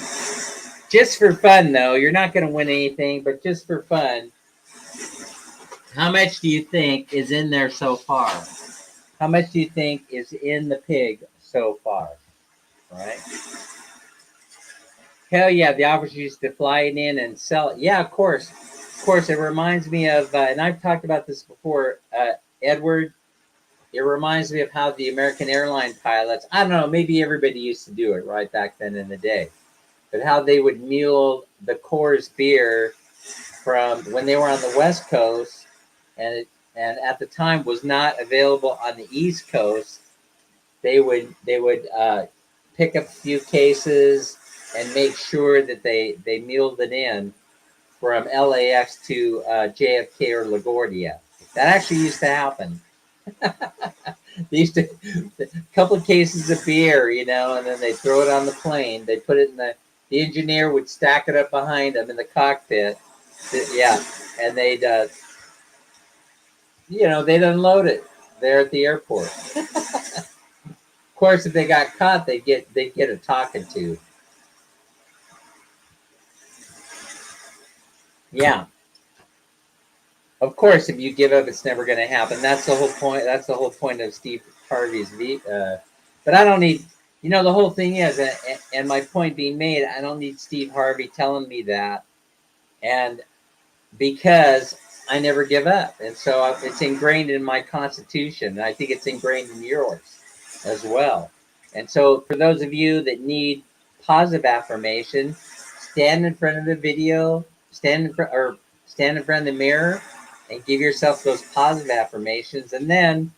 Just for fun, though, you're not going to win anything, but just for fun, how much do you think is in there so far? How much do you think is in the pig so far? Right? Hell yeah, the opportunity to fly it in and sell it. Yeah, of course. Of course, it reminds me of, and I've talked about this before, Edward. It reminds me of how the American airline pilots, I don't know, maybe everybody used to do it right back then in the day, but how they would mule the Coors beer from when they were on the West Coast, and at the time was not available on the East Coast. They would pick up a few cases and make sure that they muled it in from LAX to JFK or LaGuardia. That actually used to happen. They used to a couple of cases of beer, you know, and then they throw it on the plane. They put it in the engineer would stack it up behind them in the cockpit. Yeah, and they'd they'd unload it there at the airport. Of course, if they got caught, they'd get a talking to. Yeah. Of course, if you give up, it's never going to happen. That's the whole point. That's the whole point of Steve Harvey's but I don't need, the whole thing is, and my point being made, I don't need Steve Harvey telling me that, and because I never give up, and so it's ingrained in my constitution, and I think it's ingrained in yours as well. And so, for those of you that need positive affirmation, stand in front of the video, stand in front of the mirror, and give yourself those positive affirmations. And then,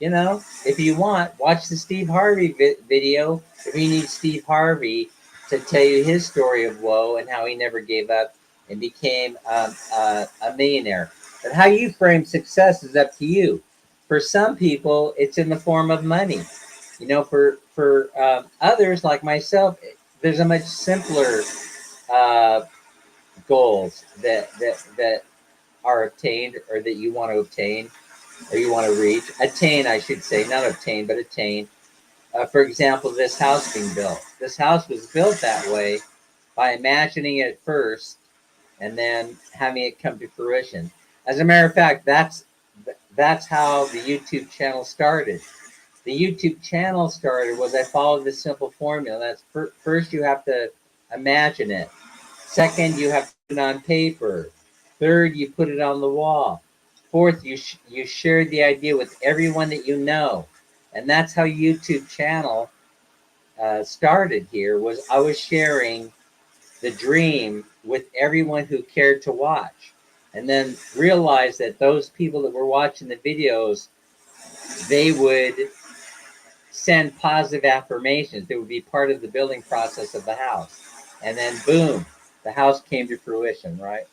if you want, watch the Steve Harvey video. If you need Steve Harvey to tell you his story of woe and how he never gave up and became a millionaire. But how you frame success is up to you. For some people, it's in the form of money. For others like myself, there's a much simpler goals that are obtained or that you want to obtain or you want to reach. Attain, I should say, not obtain, but attain. For example, this house being built. This house was built that way by imagining it first and then having it come to fruition. As a matter of fact, that's how the YouTube channel started. the YouTube channel started was I followed this simple formula. That's first you have to imagine it. Second, you have to put it on paper. Third, you put it on the wall. Fourth, you shared the idea with everyone that you know, and that's how YouTube channel started. Here was I was sharing the dream with everyone who cared to watch, and then realized that those people that were watching the videos, they would send positive affirmations that would be part of the building process of the house. And then boom, the house came to fruition, right?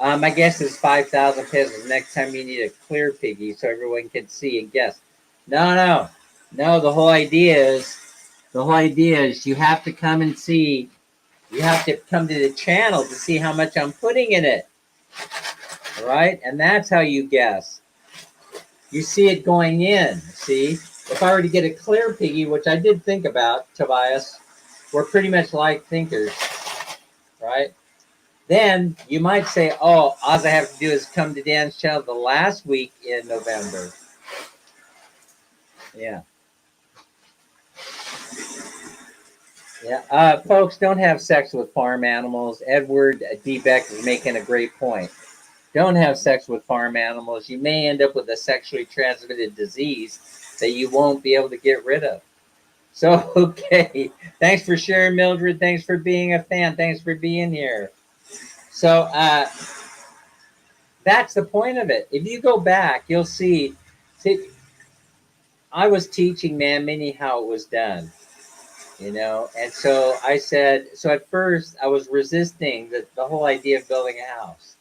My guess is 5,000 pesos. Next time you need a clear piggy so everyone can see and guess. No. The whole idea is you have to come and see. You have to come to the channel to see how much I'm putting in it, right? And that's how you guess. You see it going in. See, if I were to get a clear piggy, which I did think about, Tobias, we're pretty much like thinkers, right? Then you might say, oh, all I have to do is come to Dan's channel the last week in November. Yeah. Yeah. Folks, don't have sex with farm animals. Edward D. Beck is making a great point. Don't have sex with farm animals. You may end up with a sexually transmitted disease that you won't be able to get rid of. So, okay. Thanks for sharing, Mildred. Thanks for being a fan. Thanks for being here. So, that's the point of it. If you go back, you'll see, I was teaching Man Mini how it was done, and so I said, so at first I was resisting the whole idea of building a house.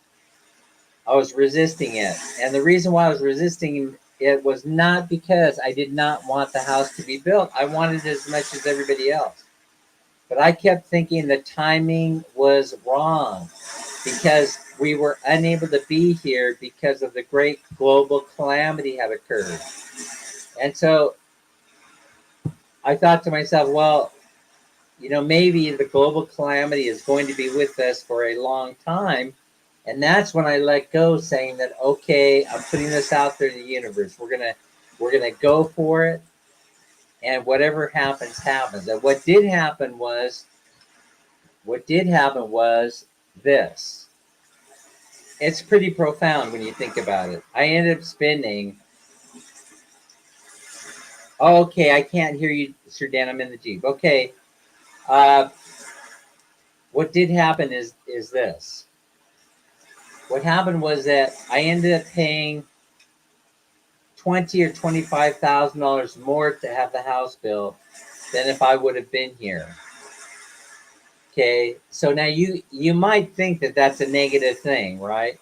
I was resisting it. And the reason why I was resisting it was not because I did not want the house to be built. I wanted it as much as everybody else. But I kept thinking the timing was wrong because we were unable to be here because of the great global calamity had occurred. And so I thought to myself, well, maybe the global calamity is going to be with us for a long time. And that's when I let go, saying that, okay, I'm putting this out there in the universe. We're gonna go for it, and whatever happens, happens. And what did happen was this. It's pretty profound when you think about it. I ended up spending. Oh, okay, I can't hear you, Sir Dan. I'm in the Jeep. Okay. What did happen is this. What happened was that I ended up paying $20,000 or $25,000 more to have the house built than if I would have been here. Okay, so now you might think that that's a negative thing, right?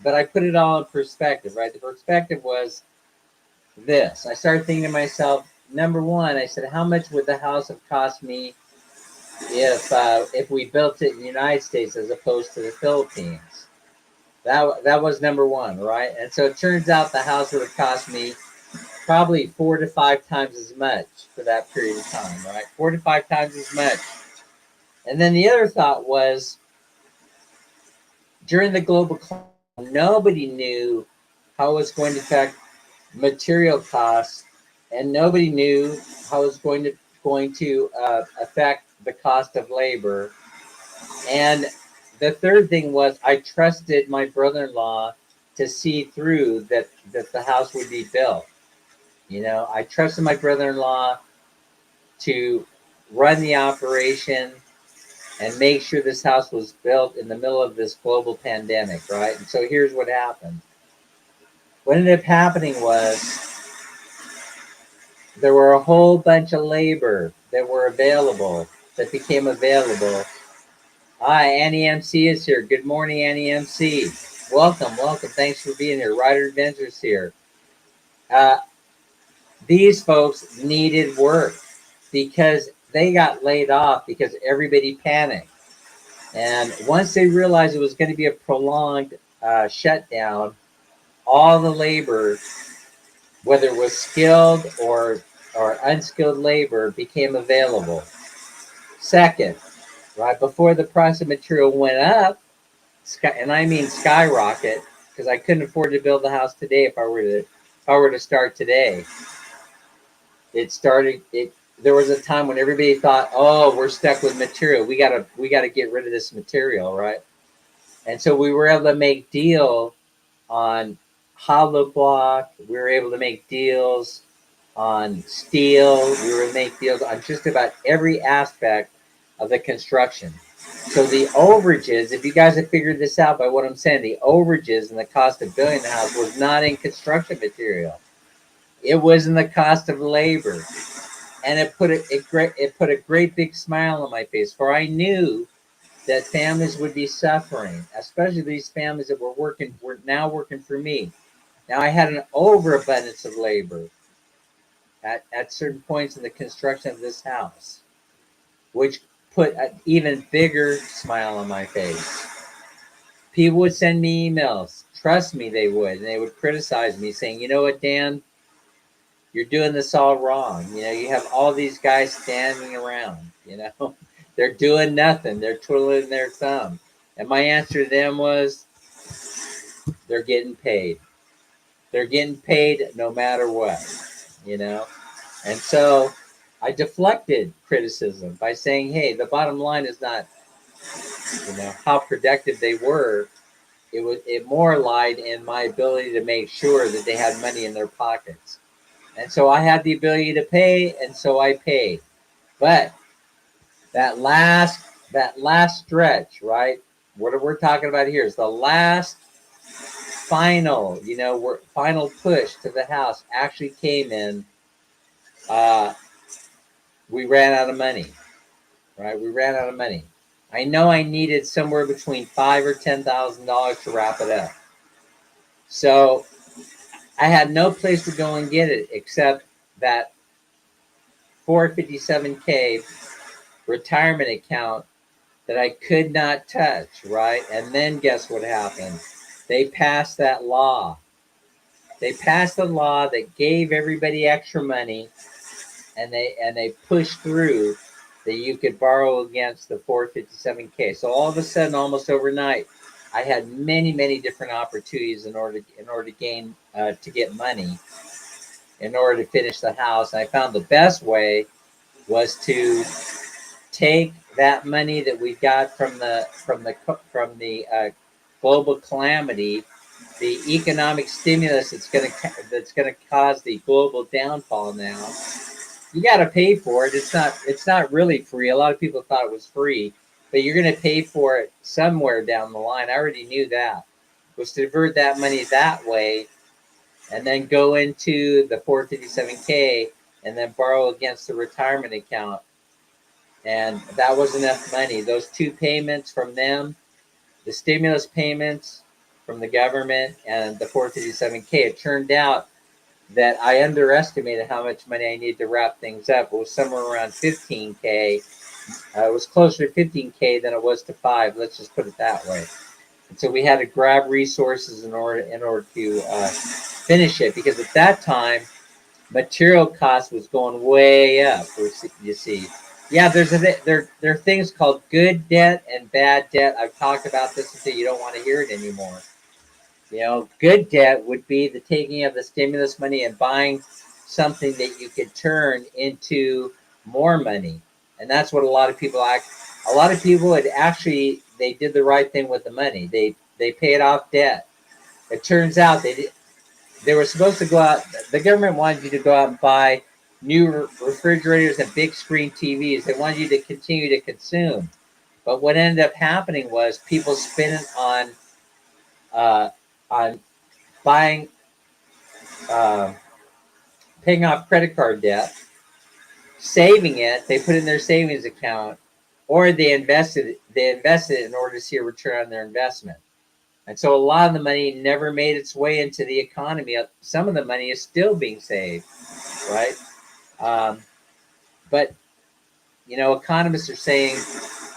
But I put it all in perspective, right? The perspective was this. I started thinking to myself, number one, I said, how much would the house have cost me if we built it in the United States as opposed to the Philippines? That was number one, right? And so it turns out the house would have cost me probably 4 to 5 times as much for that period of time, right? 4 to 5 times as much. And then the other thought was during the global collapse, nobody knew how it was going to affect material costs, and nobody knew how it was going to affect the cost of labor. And the third thing was I trusted my brother-in-law to see through that the house would be built. I trusted my brother-in-law to run the operation and make sure this house was built in the middle of this global pandemic, right? And so here's what happened. What ended up happening was there were a whole bunch of labor that became available. Hi, Annie MC is here. Good morning, Annie MC. Welcome. Thanks for being here. Rider Adventures here. These folks needed work because they got laid off because everybody panicked. And once they realized it was going to be a prolonged shutdown, all the labor, whether it was skilled or unskilled labor, became available. Second, right before the price of material went up, and I mean skyrocket, because I couldn't afford to build the house today if I were to start today. it started. There was a time when everybody thought, "Oh, we're stuck with material. We gotta get rid of this material, right?" And so we were able to make deal on hollow block. We were able to make deals on steel. We were able to make deals on just about every aspect of the construction. So the overages, if you guys have figured this out by what I'm saying, the overages and the cost of building the house was not in construction material. It was in the cost of labor. And it put a great big smile on my face, for I knew that families would be suffering, especially these families that were now working for me. Now I had an overabundance of labor at certain points in the construction of this house, which put an even bigger smile on my face. People would send me emails. Trust me, they would. And they would criticize me, saying, "You know what, Dan? You're doing this all wrong. You know, you have all these guys standing around, you know, they're doing nothing. They're twiddling their thumb." And my answer to them was, they're getting paid. They're getting paid no matter what, you know? And so I deflected criticism by saying, hey, the bottom line is not, how productive they were. It more lied in my ability to make sure that they had money in their pockets. And so I had the ability to pay, and so I paid. But that last stretch, right? What we're talking about here is the last final push to the house actually came in. Uh, we ran out of money, right? We ran out of money. I know I needed somewhere between $5,000 or $10,000 to wrap it up. So I had no place to go and get it except that 457K retirement account that I could not touch, right? And then guess what happened? They passed that law. They passed a law that gave everybody extra money, and they pushed through that you could borrow against the 457K. So all of a sudden, almost overnight, I had many different opportunities in order to gain to get money in order to finish the house. And I found the best way was to take that money that we got from the global calamity, the economic stimulus that's gonna cause the global downfall. Now you got to pay for it. It's not really free. A lot of people thought it was free, but you're going to pay for it somewhere down the line. I already knew that. Was to divert that money that way, and then go into the 457K, and then borrow against the retirement account. And that was enough money. Those two payments from them, the stimulus payments from the government and the 457K, it turned out that I underestimated how much money I needed to wrap things up. It was somewhere around 15K. It was closer to 15K than it was to 5. Let's just put it that way. And so we had to grab resources in order to finish it, because at that time material cost was going way up. You see, yeah, there are things called good debt and bad debt. I've talked about this until you don't want to hear it anymore. Good debt would be the taking of the stimulus money and buying something that you could turn into more money. And that's what a lot of people had actually, they did the right thing with the money. They paid off debt. It turns out they were supposed to go out, the government wanted you to go out and buy new refrigerators and big screen TVs. They wanted you to continue to consume. But what ended up happening was people spent it uh, on buying, uh, paying off credit card debt, saving it. They put it in their savings account, or they invested it in order to see a return on their investment. And so a lot of the money never made its way into the economy. Some of the money is still being saved, right? But economists are saying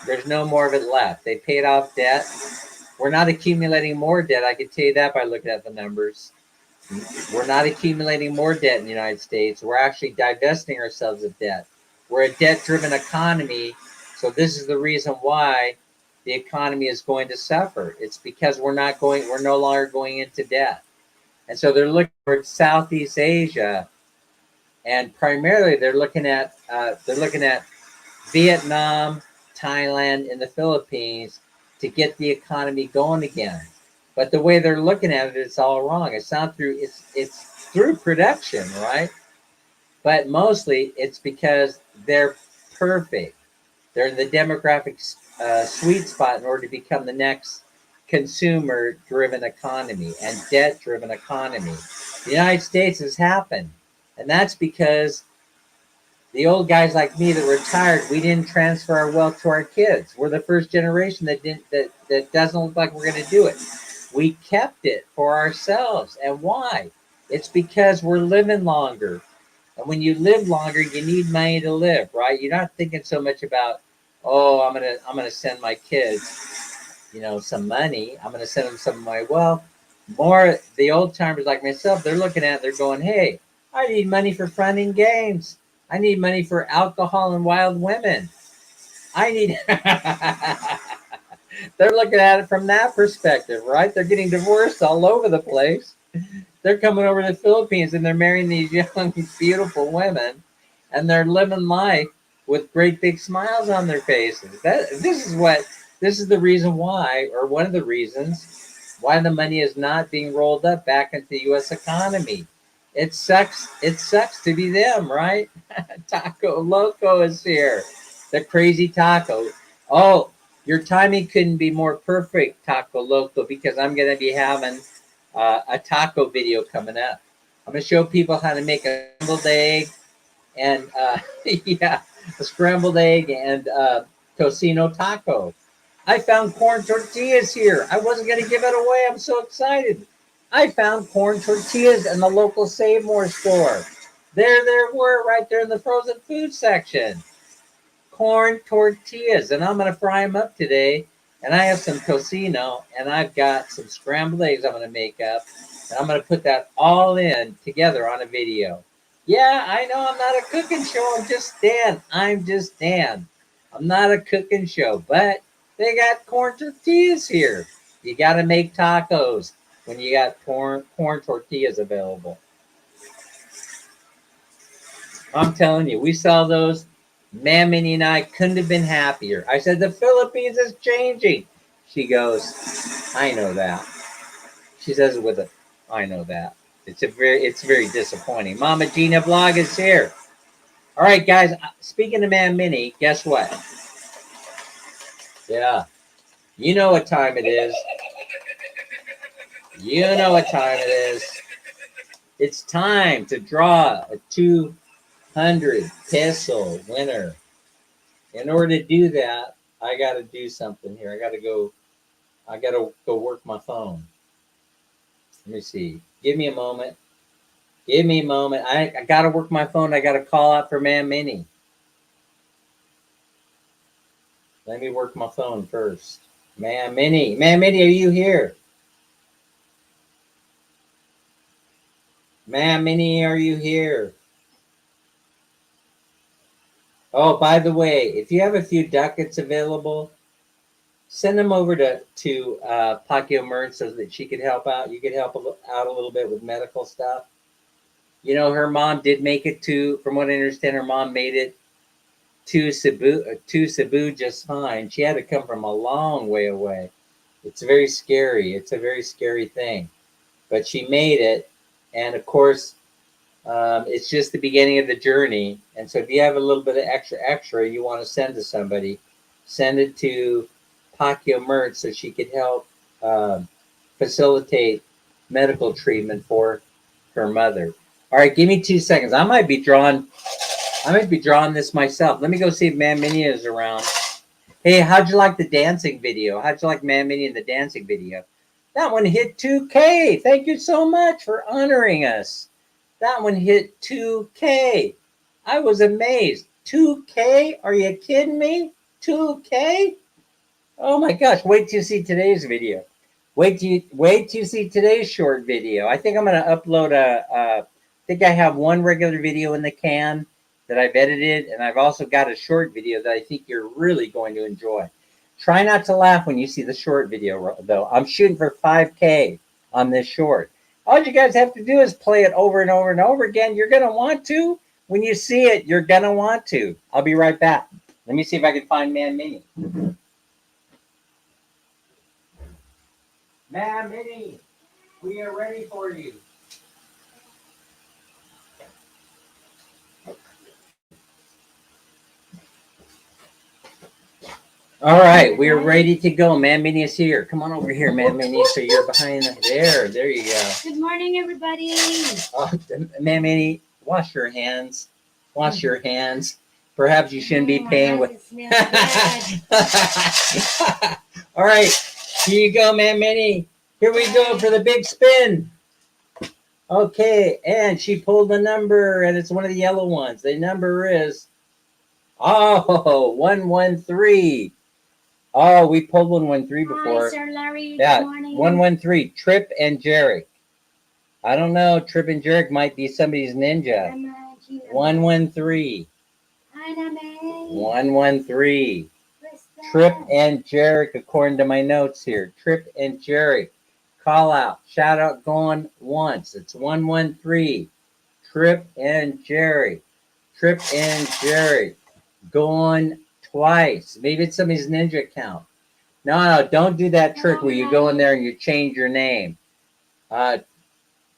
there's no more of it left. They paid off debt. We're not accumulating more debt. I can tell you that by looking at the numbers. We're not accumulating more debt in the United States. We're actually divesting ourselves of debt. We're a debt-driven economy. So this is the reason why the economy is going to suffer. It's because we're no longer going into debt. And so they're looking for Southeast Asia and primarily they're looking at Vietnam, Thailand, and the Philippines to get the economy going again. But the way they're looking at it, it's all wrong. It's not through it's through production, right? But mostly it's because they're perfect. They're in the demographic sweet spot in order to become the next consumer-driven economy and debt-driven economy. The United States has happened, and that's because the old guys like me that retired, we didn't transfer our wealth to our kids. We're the first generation that didn't that doesn't look like we're going to do it. We kept it for ourselves. And why? It's because we're living longer. And when you live longer, you need money to live, right? You're not thinking so much about, oh, I'm gonna send my kids, some money. I'm gonna send them some of my wealth. More the old timers like myself, they're looking at it, they're going, hey, I need money for fun and games. I need money for alcohol and wild women. I need. They're looking at it from that perspective, right? They're getting divorced all over the place. They're coming over to the Philippines and they're marrying these young, beautiful women, and they're living life with great big smiles on their faces. This is the reason why, or one of the reasons why the money is not being rolled up back into the U.S. economy. It sucks. It sucks to be them, right? Taco Loco is here. The crazy taco. Oh, your timing couldn't be more perfect, Taco Loco, because I'm going to be having a taco video coming up. I'm going to show people how to make a scrambled egg and, yeah, a scrambled egg and tocino taco. I found corn tortillas here. I wasn't going to give it away. I'm so excited. I found corn tortillas in the local Save More store. There were right there in the frozen food section. Corn tortillas, and I'm going to fry them up today. And I have some tocino, and I've got some scrambled eggs I'm going to make up. And I'm going to put that all in together on a video. Yeah, I know I'm not a cooking show. I'm just Dan. I'm not a cooking show, but they got corn tortillas here. You got to make tacos when you got corn tortillas available. I'm telling you, we saw those. Man, Minnie and I couldn't have been happier. I said, the Philippines is changing. She goes, I know that. She says it with a, I know that. It's very disappointing. Mama Gina Vlog is here. All right, guys, speaking of Man Minnie, guess what? Yeah, you know what time it is. You know what time it is. It's time to draw a 200 peso winner. In order to do that, I got to do something here. I got to go work my phone. Let me see. Give me a moment. I got to work my phone. I got to call out for Man Minnie. Let me work my phone first. Man Minnie, are you here? Man Minnie, are you here? Oh, by the way, if you have a few ducats available, send them over to Pacquiao Mert so that she could help out. You could help out a little bit with medical stuff. Her mom did make it from what I understand, her mom made it to Cebu just fine. She had to come from a long way away. It's very scary. It's a very scary thing. But she made it. And of course, it's just the beginning of the journey. And so if you have a little bit of extra you want to send to somebody, send it to Pacquiao Mert so she could help facilitate medical treatment for her mother. All right, give me 2 seconds. I might be drawing this myself. Let me go see if Man Minnie is around. Hey, how'd you like the dancing video? How'd you like Man Minnie in the dancing video? That one hit 2K. Thank you so much for honoring us. That one hit 2K. I was amazed. 2K? Are you kidding me? 2K? Oh my gosh, wait till you see today's video. Wait till you see today's short video. I think I'm going to upload I think I have one regular video in the can that I've edited, and I've also got a short video that I think you're really going to enjoy. Try not to laugh when you see the short video, though. I'm shooting for 5K on this short. All you guys have to do is play it over and over and over again. You're going to want to, When you see it, you're going to want to. I'll be right back. Let me see if I can find Man Mini. Man Mini, we are ready for you. All right, we are ready to go. Man Mini is here. Come on over here, Man Mini. So you're behind there. There you go. Good morning, everybody. Oh, Man Mini, wash your hands. Wash your hands. Perhaps you shouldn't be paying with. All right, here you go, Man Mini. Here we go for the big spin. Okay, and she pulled the number, and it's one of the yellow ones. The number is 113. Oh, we pulled 113 before. Hi, Sir Larry. Yeah, Good morning. 113. Trip and Jarek. I don't know. Trip and Jarek might be somebody's ninja. 113. 113. Trip and Jarek, according to my notes here. Trip and Jarek. Call out. Shout out going once. It's 113. Trip and Jarek. Trip and Jarek. Going twice. Maybe it's somebody's ninja account. No, don't do that trick where you go in there and you change your name.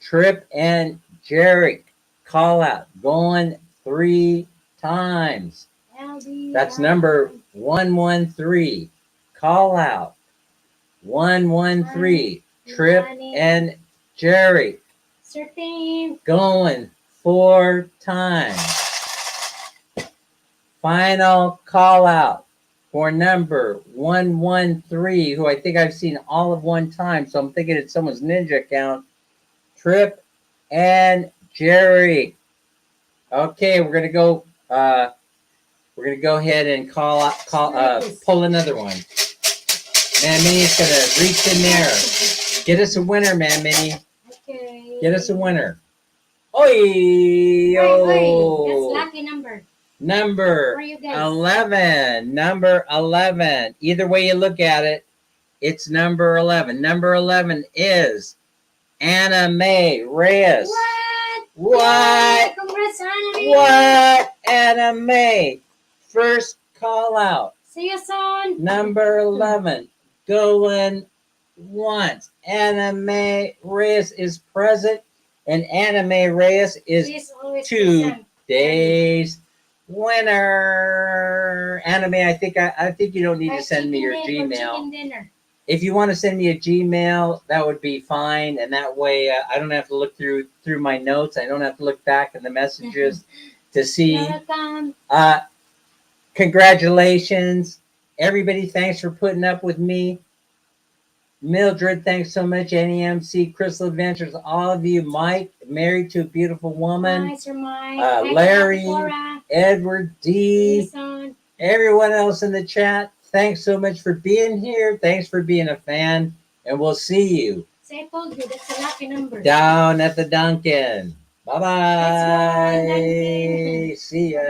Trip and Jarek. Call out. Going 3 times. That's number 113. Call out. 113. Trip and Jarek. Going 4 times. Final call out for number 113, who I think I've seen all of one time, so I'm thinking it's someone's ninja account. Trip and Jerry. Okay, we're gonna go. We're gonna go ahead and pull another one. Man Mini's gonna reach in there. Get us a winner, Man Mini. Okay. Get us a winner. Oi! That's lucky number. Number 11. Number 11. Either way you look at it, it's number 11. Number 11 is Anna Mae Reyes. What? What? Yeah, congrats, Anna Mae. What? Anna Mae. First call out. See you soon. Number 11. Going once. Anna Mae Reyes is present, and Anna Mae Reyes is today's winner. Anna Mae, I think you don't need to send me your Gmail. If you want to send me a Gmail, that would be fine, and that way I don't have to look through my notes. I don't have to look back in the messages to see. Welcome. Congratulations, everybody! Thanks for putting up with me. Mildred, thanks so much. NEMC, Crystal Adventures, all of you. Mike, married to a beautiful woman. Hi, Sir Mike. Larry, Edward, D, everyone else in the chat. Thanks so much for being here. Thanks for being a fan. And we'll see you. I told you, that's a lucky number. Down at the Dunkin'. Bye-bye. Let's go, Dunkin'. See ya.